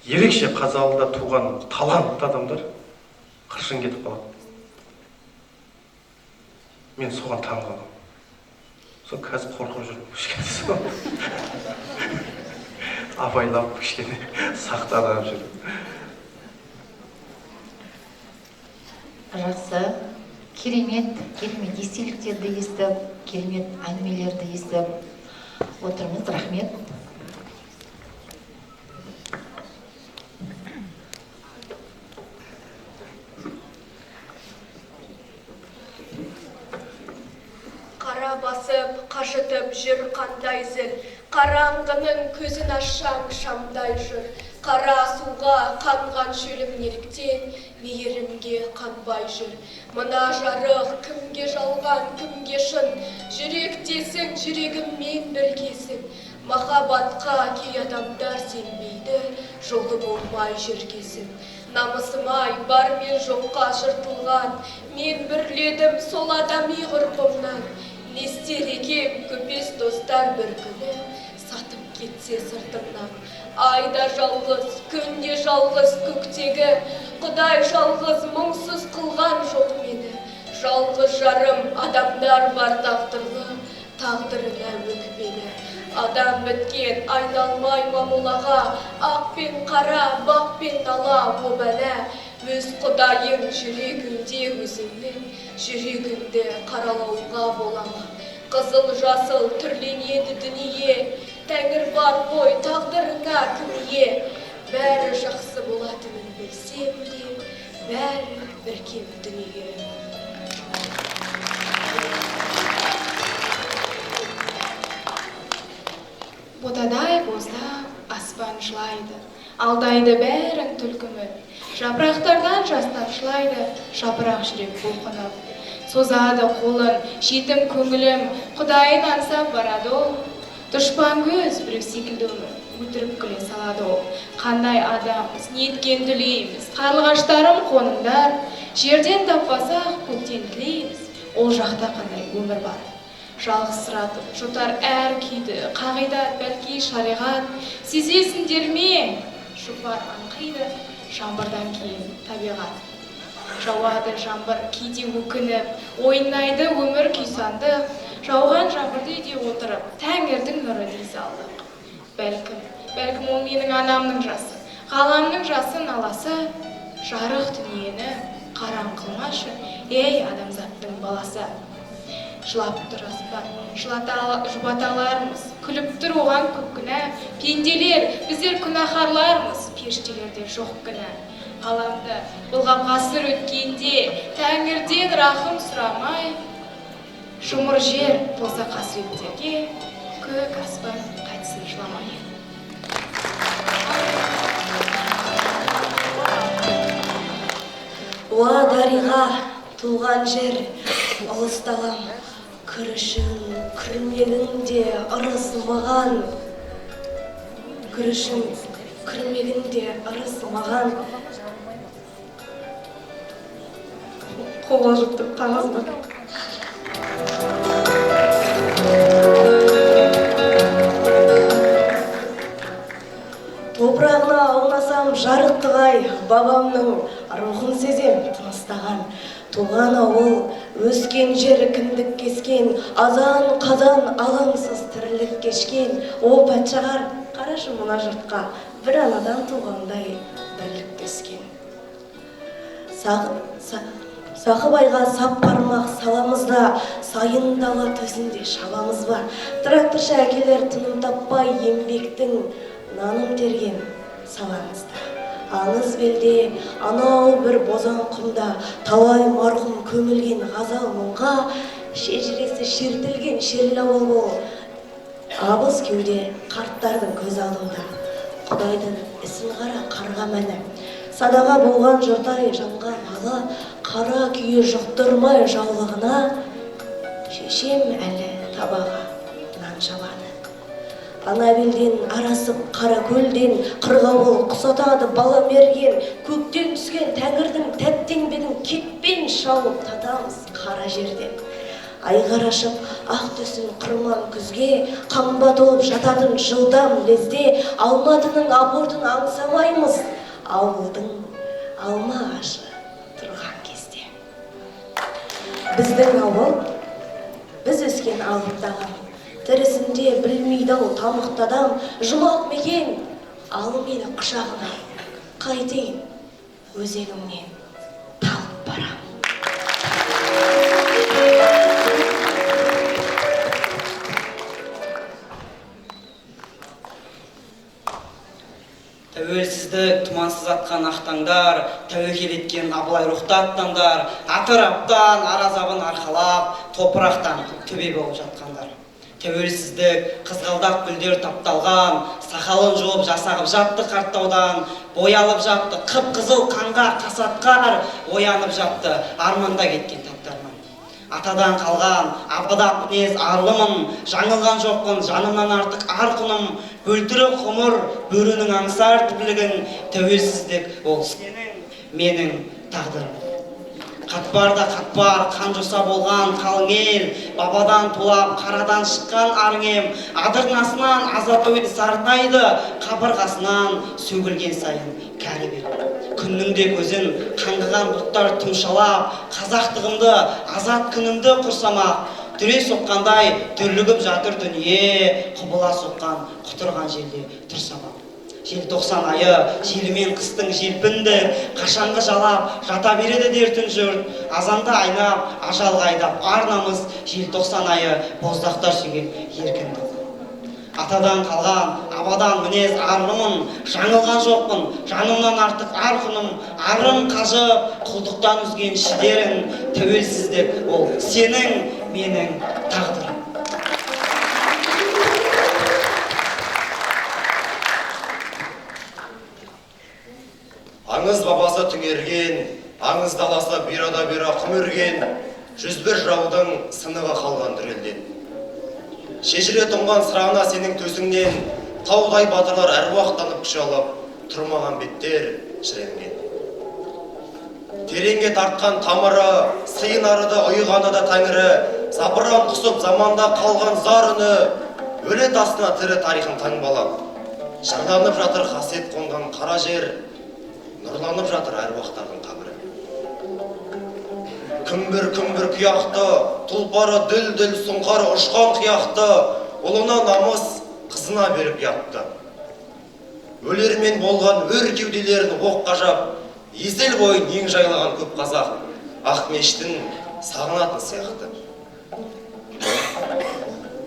ерекше Қазалыда туған талантты адамдар қыршын кетіп қалады. Мен соған таң қалдым. Сол қазір қорқып жүрмін кішкене. Абайлап кішкене сақтанып жүрмін. Жақсы, керемет естеліктерді естіп, керемет әңгімелерді естіп отырмыз. Рахмет. Қара басып, қажытып жүр қандай зіл, қараңғының көзін ашсаң шамдай жүр. Қара суға қанған шөлім неліктен мейірімге қанбай жүр. Мына жарық кімге жалған, кімге шын, жүректесің, жүрегіммен біргесің. Махаббатқа кей адамдар сенбейді, жолы болмай жүргесін. Намысым-ай, бар мен жоққа жыртылған, мен бірледім сол адами ғұрпымнан. Не істер екем көпес достар бір күні, сатып кетсе сыртымнан. Айда жалғыз, күнде жалғыз көктегі, Құдай жалғыз мұңсыз қылған жоқ мені. Жалғыз жарым адамдар бар тағдырлы, тағдырына өкпелі. Адам біткен айналмай мамулаға, ақ пен қара, бақ пен дала обәлә. Өз Құдайың жүрегіңде өзіңнің, жүрегіңді қаралауға болама. Қызыл жасыл түрленеді дүние, Тәңір бар қой тағдырыңа кім ие. Бәрі жақсы болатынын білсем де, бәрі біркем дүние. Ботадай бозда аспан жылайды, алдайды бәрін түлкімі. Жапырақтардан жас тамшылайды, жапырақ жүрек бұлқынып. Созады қолын, жетім көңілім, Құдайын аңсап барады ол. Дұшпан көз біреу секілді өмір, өтіріп күле салады ол. Қандай адамыз, неткен дүлейміз, қарлығаштарым қоныңдар. Жерден таппасақ, көктен тілейміз, ол жақта қандай өмір бар. Жалғызсыратып, жұтар әр күйді, қағидат, бәлки шариғат. Сезесіңдер ме? Жұпар аңқиды, жаңбырдан кейін табиғат. Жауады жаңбыр кейде өкініп, ойнайды өмір күйсанды. Жауған жаңбырды үйде отырып, Тәңірдің нұры дей салдық. Бәлкім ол менің анамның жасы, ғаламның жасы наласы. Жарық дүниені қараң қылмашы, ей адамзаттың баласы. Жылап тұр аспан, жұбаталармыз, күліп тұр оған көп күнә. Пенделер, біздер күнәһарлармыз, періштелерде жоқ күнә. Ғаламды былғап ғасыр өткенде, Тәңірден рахым сұрамай, жұмыр жер болса қасіреттерге, көк аспан қайтсын жыламай. Уа дариға туған жер, алысталам, күрішің кірмегінде ырыс маған, күрішім кірмегінде ырыс маған. Қобалжып тұр қағаз ба. Топырағына аунасам жарықтығай, бабамның рухын сезем тыныстаған. Туған ауыл, өскен жер кіндік кескен, азан қазан алаңсыз тірлік кешкен. О патшағар, қарашы мына жұртқа, бір анадан туғандай бірлік кескен. Сақыбайға сап қармақ саламызда, сайын дала төсінде шабамыз ба. Тракторшы әкелер тыным таппай еңбектің нанын терген салаңызда. Аңыз белде, анау бір бозан құмда, талай марқұм көмілген ғазал мұңға, шежіресі шертілген шерлі ауыл бол. Абыз кеуде қарттардың көз алдында. Құдайдың ісін қара қарға мәні. Садаға болған жұртай жанға малы, қара күйі жұқтырмай жаулығына, шешем әлі табаға нан шабаны. Ана белден арасып қара көлден, қырғауыл құсатады бала мерген, көктен түскен тәңірдің тәттеңбегін кетпен шауып татамыз қара жерден. Ай қарашып ақ төсін қырман күзге, қамба толып жататын жылдам лезде, алматының апортын аңсамаймыз, ауылдың алма ағашы тұрған кезде. Біздің ауыл, біз өскен алыптаған, тірісінде білмейді-ау тамықты адам, жұмақ мекен, ал мені құшағына, қайтейін өзегімнен талып барам. Тәуелсіздік тұмансыз атқан ақтаңдар, тәуекел еткен абылай рухты аттандар, атыраптан аразабын арқалап, топырақтан төбе болып жатқандар. Тәуелсіздік қызғалдақ гүлдер тапталған, сақалын жуып жасағып жатты қарттаудан, боялып жатты қып-қызыл қанға қасатқар, оянып жатты арманда кеткен таптарынан. Атадан қалған абыдап мінез арлымын, жаңылған жоқпын жанымнан артық ар құным, бөлтірік ғұмыр бөрінің аңсар тірлігін, тәуелсіздік ол сенің менің тағдырым. Қатпарда қатпар, қан жоса болған қалың ел, бабадан тулап, қарадан шыққан арыңем, адырнасынан азат ойды сарнайды, қабырғасынан сөгілген сайын кәрі бел. Күннің де көзін қаңғыған бұлттар тұмшалап, қазақтығымды, азат күнімді құрсамақ, дүре соққандай дүрлігіп жатыр дүние, құбыла соққан құтырған желде тұрсамақ. Желтоқсан айы, желімен қыстың желпінді, қашанғы жалап, жата береді дертін жұрт, азанда айнап, ажалға айдап арнамыз, желтоқсан айы, боздақтар сүйген еркінді. Атадан қалған, абадан мінез арлымын, жаңылған жоқпын, жанымнан артық ар құным, арым қажып, құлдықтан үзген шідерін, тәуелсіздік ол сенің, менің тағдырым. Аңыз бабасы түңерген, аңыз даласы бирада бира құмырген, 101 жаудың сынығы қалған дүрелден. Шежіре тұнған сырағына сенің төсіңнен, таудай батырлар әруақтанып күш алып, тұрмаған беттер шіренген. Тереңге тартқан тамыры, сыйын арыды ұйғаны да тәңірі, запыран құсып заманда қалған зар үні, өле тасына тірі тарихын таңбалап. Жырланып жатыр қасиет қонған қара жер, нұрланып жатыр әруақтардың қабірі. Күмбір күйақты, тұлпары дүл-дүл сұңқары ұшқан қияқты, ұлына намыс қызына беріп ятты. Өлермен болған өр кеуделерін оққа жап, есел бойын ең жайлаған көп қазақ, Ақмештің сағынатын сияқты.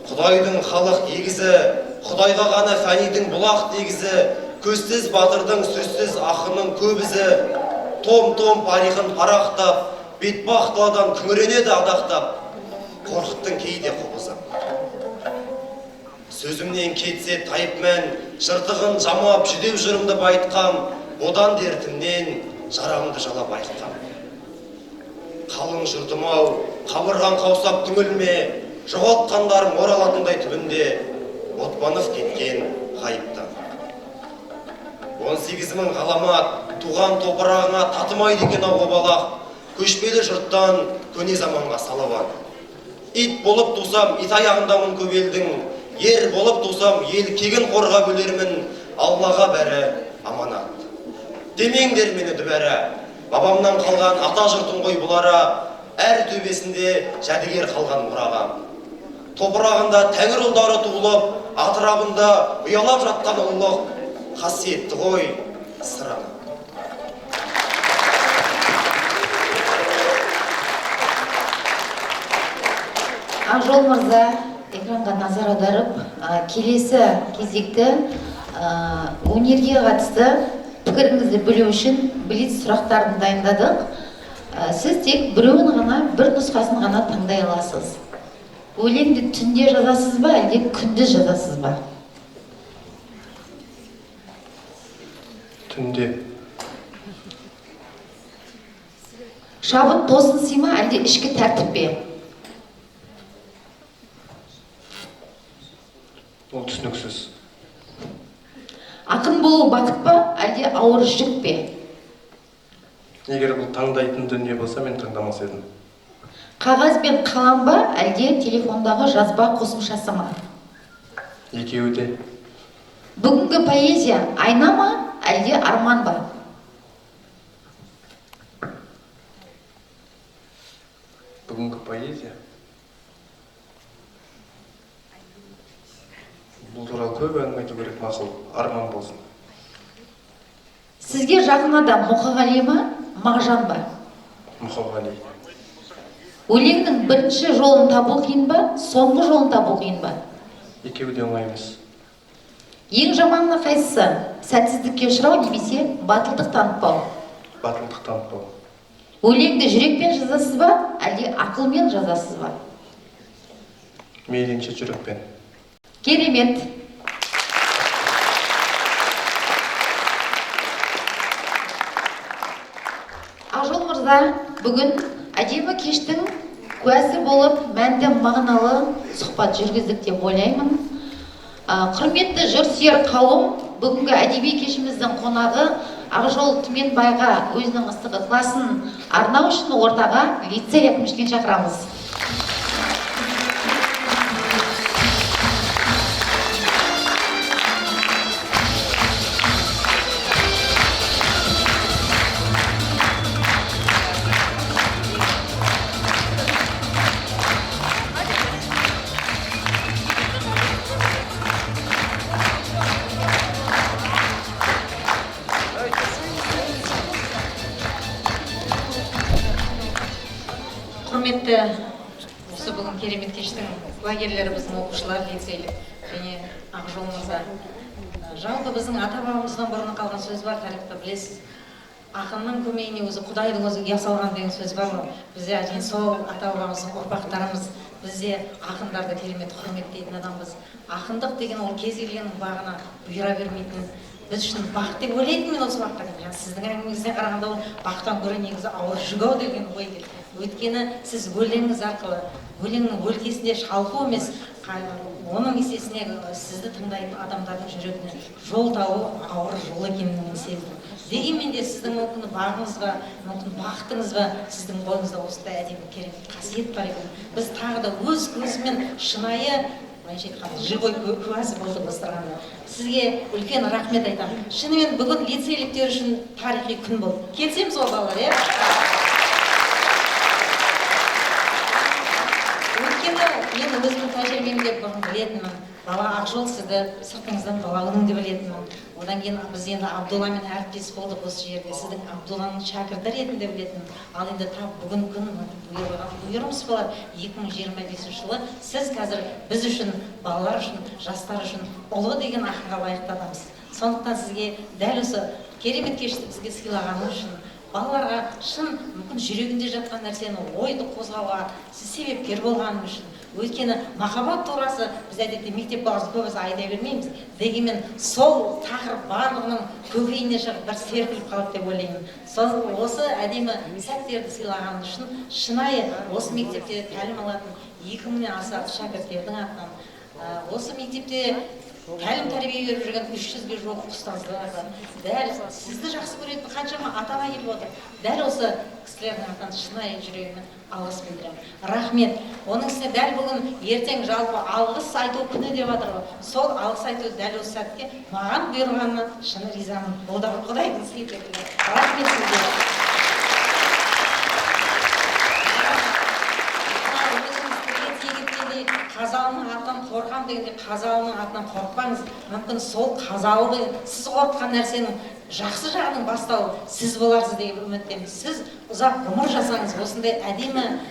Құдайдың халық егізі, Құдайға ғана фәнидің бұлақ дегізі, көзсіз батырдың сөзсіз ақының көбізі, том-том парихын парақтап, бетбақ даладан күңіренеді адақтап, қорқыттың кейде қобызы. Сөзімнен кетсе тайып мән, жыртығын жамап жүдеу жырымды байтқам, одан дертімнен жарамды жалап айтқам. Қалың жұртым-ау, қабырған қаусап түңілме, жоғалтқандар моралатындай түбінде Ботпанов кеткен ғайыптан. 18.000 ғаламат туған топырағыңа татымайды екен ау балақ, көшпелі жұрттан көне заманға салаван. Ит болып тусам ит аяғындамын көп елдің, ер болып тусам ел кегін қорға бөлермін, Аллаға бәрі аманат. Демеңдер мені дүбәрі, бабамнан қалған ата жұртын ғой бұлара, әр төбесінде жәдігер қалған мұрағам. Топырағында тәңір ұлдары туылып, атырабында ұялап жатқан ұлық, қасиетті ғой сырам. Ақжол мырза экранға назар аударып, келесі кезекті өнерге қатысты пікіріңізді білу үшін блиц сұрақтарын дайындадық. Сіз тек біреуін ғана, бір нұсқасын ғана таңдай аласыз. Өлеңді түнде жазасыз ба, әлде күндіз жазасыз ба? Түнде. Шабыт тосын сыйма, әлде ішкі тәртіп пе? Ол түсініксіз. Ақын болу бақыт па, әлде ауыр жүк пе? Егер бұл таңдайтын дүние болса, мен таңдамас едім. Қағаз бен қалам ба, әлде телефондағы жазба қосымшасы ма? Екеуі де. Бүгінгі поэзия айна ма, әлде арман ба? Бүгінгі поэзия. Бұл туралы көп әңгіме айту керек, мақұл, арман болсын. Сізге жақын адам Мұқағали ма, Мағжан ба? Мұқағали. Өлеңнің бірінші жолын табу қиын ба, соңғы жолын табу қиын ба? Екеуі де оңай емес. Ең жаманы қайсысы? Сәтсіздікке ұшырау немесе батылдық танытпау? Батылдық танытпау. Өлеңді жүрекпен жазасыз ба, әлде ақылмен жазасыз ба? Мейлінше жүрекпен. Керемет. Ақжол мырза, бүгін әдемі кештің куәсі болып, мәнді мағыналы сұхбат жүргіздік деп ойлаймын. Құрметті жұртсүйер қауым, бүгінгі әдеби кешіміздің қонағы Ақжол Түменбайға өзінің ыстық ықыласын арнау үшін ортаға лицей әкімшілігін шақырамыз. Құрметті осы бүгін керемет кештің куәгерлері біздің оқушылар, лицейлік және Ақжол мырза. Жалпы біздің ата-бабамыздан бұрын қалған сөз бар, тарихта білесіз. Ақынның көмейіне өзі Құдайдың өзі ұя салған деген сөз бар ғой. Бізде әжен сол ата-бабамыздың ұрпақтарымыз, бізде ақындарды керемет құрметтейтін адамбыз. Ақындық деген ол кез келгеннің бағына бұйыра бермейтін, біз үшін бақ деп ойлайтын мен осы уақытта. Сіздің әңгімеңізден қарағанда ол бақтан гөрі негізі ауыр жүгау деген ой деп. Өйткені сіз өлеңіңіз арқылы, өлеңнің өлкесінде шалқу емес, оның есесіне сізді тыңдайтын адамдардың жүрегіне жол тауы ауыр жол екенін мен сездім. Дегенмен де сіздің мүмкін бағыңыз ба, мүмкін бақытыңыз ба, сіздің бойыңызда осындай әдемі керемет қасиет бар екен. Біз тағы да өз көзімен шынайы живой куәсі болды бастырғанда. Сізге үлкен рахмет айтамын. Шынымен бүгін лицейліктер үшін тарихи күн болды. Келсеміз ол балалар, е? Өйткені мен өзімнің тәжірибемде бұрын білетінмін. Бала Ақжол сізді сыртыңыздан бала үнің деп білетінмін. Одан кейін біз енді Абдулламен әріптес болдық осы жерде. Сіздің Абдулланың шәкірті ретінде білетінмін. Ал енді тап бүгін күн бұйырымыз болар 2025 жылы сіз қазір біз үшін, балалар үшін, жастар үшін ұлы деген ақынға лайықты адамсыз. Сондықтан сізге дәл осы керемет кешті бізге сыйлағаныңыз үшін, балаларға шын мүмкін жүрегінде жатқан нәрсені ойды қозғауға сіз себепкер болғаныңыз үшін, өйткені махаббат турасы біз әдетте мектеп баласы көбісі айта бермейміз. Дегенмен сол тақырып барлығының көкейіне шығып бір серпіліп қалады деп ойлаймын. Осы әдемі сәттерді сыйлағаныңыз үшін шынайы осы мектепте тәлім алатын 2000-нен аса шәкірттердің атынан осы мектепте тәлім тәрбие беріп жүрген 300-ге жуық ұстаздар бар. Дәл сізді жақсы көретін қаншама ата-ана келіп отыр. Дәл осы кісілердің атынан шынайы жүрегіммен алғыс білдіремін. Рахмет. Оның үстіне дәл бүгін ертең жалпы алғыс айту күні деп жатыр ғой. Сол алғыс айту дәл осы сәтке маған бұйырғанына шын ризамын. Бұл да Құдайдың сыйы секілді. Рахмет сізге. Қазалының атынан қорқам дегенде қазалының атынан қорқпаңыз. Мүмкін сол қазалы сіз қорққан нәрсенің жақсы жағының бастауы сіз боларсыз деген үміттемін. Сіз ұзақ ғұмыр жасаңыз, осындай әдемі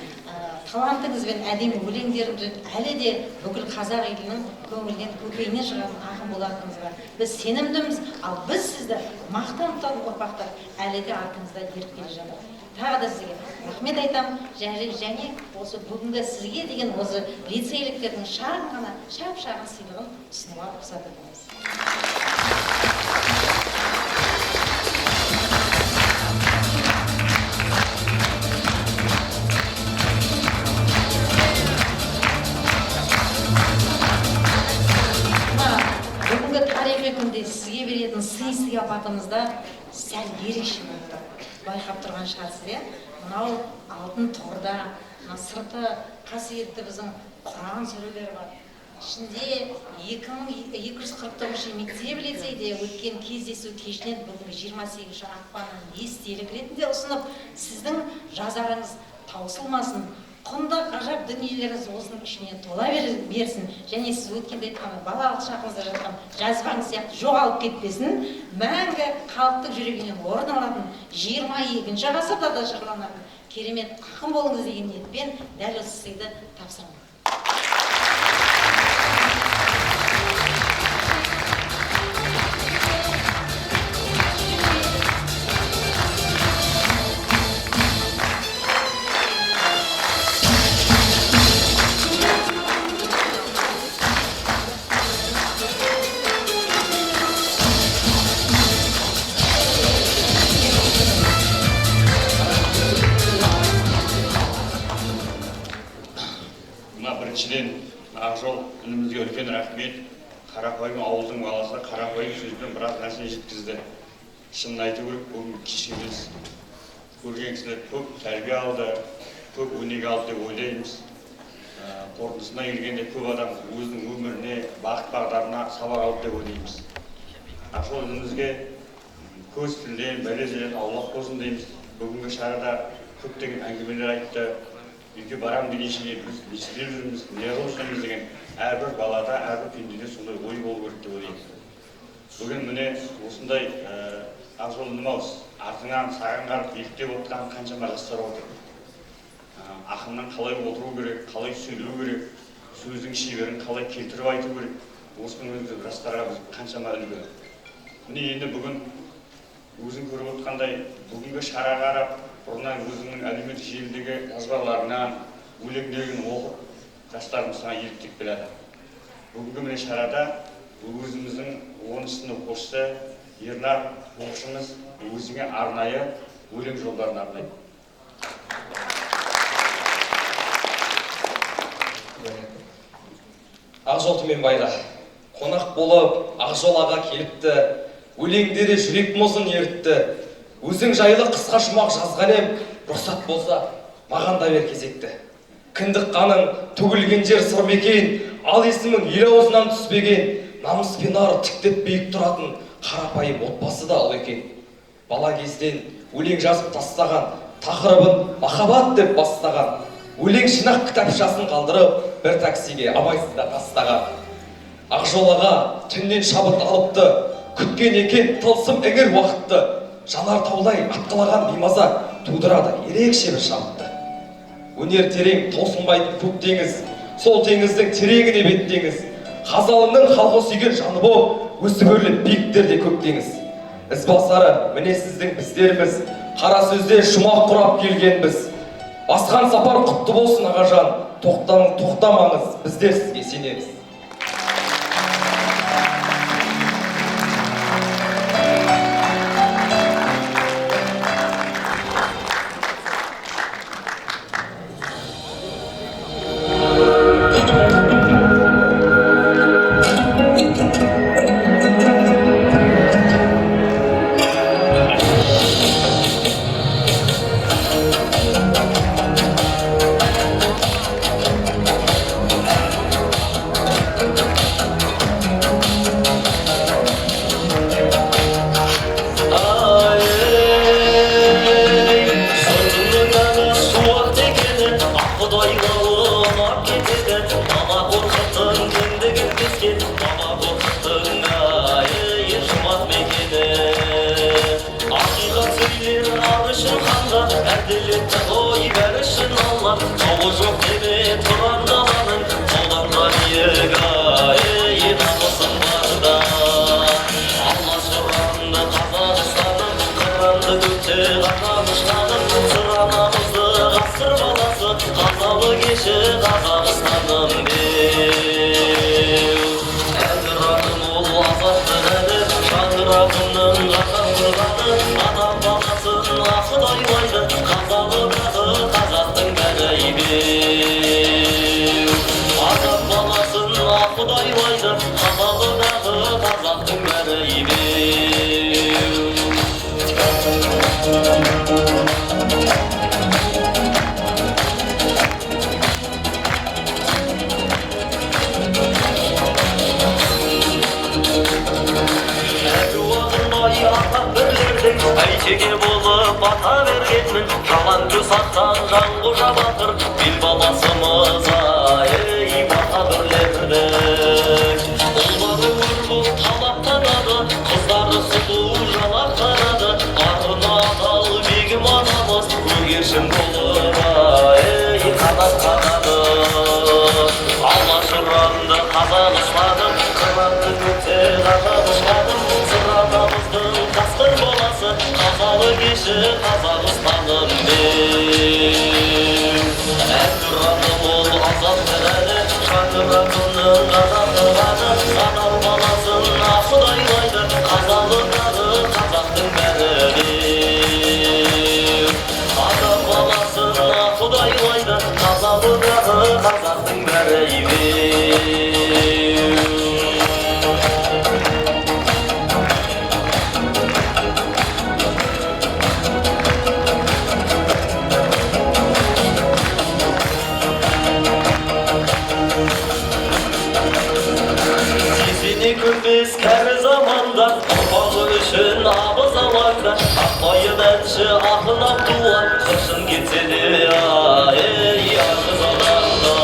талантыңызбен әдемі өлеңдеріңізбен әлі де бүкіл қазақ елінің көңілінен көкейінен шығатын ақын болатыныңызға біз сенімдіміз. Ал біз сізді мақтан тұтатын ұрпақтар әлі де артыңызда еріп келе жатыр. Тағы да сізге рахмет айтамын. Және осы бүгінгі сізге деген осы лицейліктердің шағын ғана шап-шағын сыйлығын ұсынуға рұқсат етіңіз. Бүгінгі тарихи күнде сізге беретін сый-сияпатымызда сәл ерекше болды. Байқап тұрған шығарсыз, мынау алтын тұғырда, сырты қасиетті біздің Құран сүрелері бар. Ішінде 2249 мектеп лицейде өткен кездесу кешінен бүгінгі 28 ақпанның естелік ретінде ұсынып, сіздің жазарыңыз таусылмасын, құнды ғажап дүниелеріңіз осының ішіне тола берсін, және сіз өткенде айтқан балалық шағыңызда жатқан жазбаңыз сияқты жоғалып кетпесін, мәңгі халықтың жүрегінен орын алатын 22-ші ғасырда да жырланатын керемет ақын болыңыз деген ниетпен дәл осы сыйды тапсырамын. Біріншіден, Ақжол үнімізге үлкен рахмет. Қарапайым ауылдың баласы қарапайым сөзбен біраз нәрсе жеткізді. Шынын айту керек, бүгін кешіміз көрген кісілер көп тәрбие алды, көп өнеге алды деп ойлаймыз. Қорытындысына келгенде көп адам өзінің өміріне, бағыт-бағдарына сабақ алды деп ойлаймыз. Ақжол үнімізге көз тілден, бәле-желден аулақ болсын дейміз. Бүгінгі шарада көптеген әңгімелер айтты. Үйге барам денешіне біз не істеп жүрміз, не қылып жүрміз деген әрбір балада, әрбір пендеде сондай ой болу керек деп ойлаймыз. Бүгін міне осындай Ақжол үнім-ау, артыңнан саған қарап еліктеп отырған қаншама жастар отыр. Ақыннан қалай отыру керек, қалай сөйлеу керек, сөздің шеберін қалай келтіріп айту керек. Осының өзі жастарға біз қаншама үлгі. Міне енді бүгін өзің көріп отқандай бүгінгі шараға қарап, бұрыннан өзіңнің әлеуметтік желідегі жазбаларынан, өлеңдерін оқып, жастарымыз саған еліктеп келеді. Бүгінгі міне шарада өзіміздің 10 сынып оқушысы Ернар оқушымыз өзіңе арнайы өлең жолдарын арнайды. Ақжол Түменбайға қонақ болып Ақжол аға келіпті, өлеңдері жүрек мұзын ерітті. Өзің жайлы қысқа жұмақ жазған ем, рұқсат болса, маған да бер кезекті. Кіндік қаның төгілген жер сыр мекен, ал есімің ел аузынан түспеген, намыспен ары тіктеп биік тұратын қарапайым отбасы да ұл екен. Бала кезден өлең жазып тастаған, тақырыбын махаббат деп бастаған, өлең жинақ кітапшасын қалдырып, бір таксиге абайсызда тастаған. Ақжол аға түннен шабыт алыпты, күткен екен тылсым іңір уақытты. Жанар таулай атқылаған беймаза тудырады ерекше бір шабытты. Өнер терең таусылмайтын көк теңіз, сол теңіздің тереңіне беттеңіз. Қазалыңның халқы сүйген жаны болып, өсіп өрлеп биіктерде көк теңіз. Ізбасары міне сіздің біздеріміз, қара сөзде жұмақ құрап келгенбіз. Басқан сапар құтты болсын ағажан, тоқтамаңыз, біздер сізге сенеміз. шеге болып ата бергенмін, жалаң көз ақтан жанғожа батыр, бел баласымыз ей бата бірлердік. Ұлдары өр боп талаптанады, қыздары сұлу жалап қарады, артына адал бегім анамыз көгершін болып ей қанат қағады. Алашұранды қазақ ұстадым, қанатты көкте ғажап ұстадым, сыратамыздың қасқыр боласы, қазалы кеші Қазақстаным мен. Әнұраным ол азаттық әлі, шаңырағының қазақтығаны, адам баласын ақыдайлайды, қазалындағы қазақтың бәрі мен. Адам баласын ақыдайлайды, қазалындағы қазақтың бәрі мен. Көпес кәрі заманда, ұрпағы үшін абыз алаңда, ақмайын әнші ақын Абдулла, қыршын кетсе де ей ақыз адамда.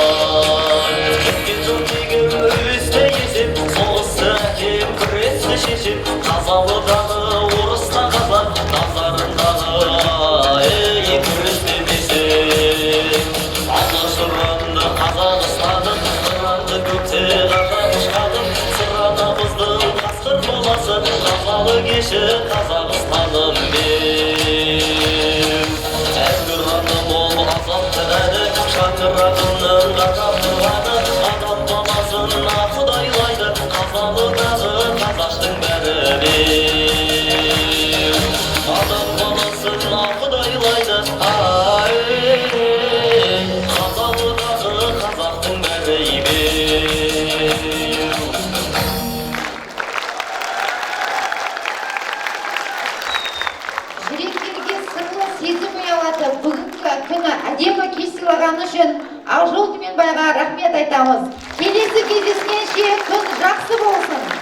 Өткен жыл тегім өсте есеп, соғысты әкем күресті шешеп, қазалыдағы орыста қазақ, назарындағы ей күресте десек. Алашұранды қазақ ұстадым, қыранды көкте ғажап ұшқадым, сыранамыздың қасқыр боласы, қазалы кеші Қазақстаным мен. Әнұраным ол азаттық әлі, шаңырағының ғажап тұрғаны, адам баласын ақыдайлайды, қазалыдағы қазақтың бәрі мен. Адам баласын ақыдайлайды, қазалыдағы қазақтың бәрі мен. Жүректерге сырлы сезім ұялатып, бүгінгі күні әдемі кеш сыйлағаны үшін Ақжол Түменбайға рахмет айтамыз. Келесі кездескенше күн жақсы болсын.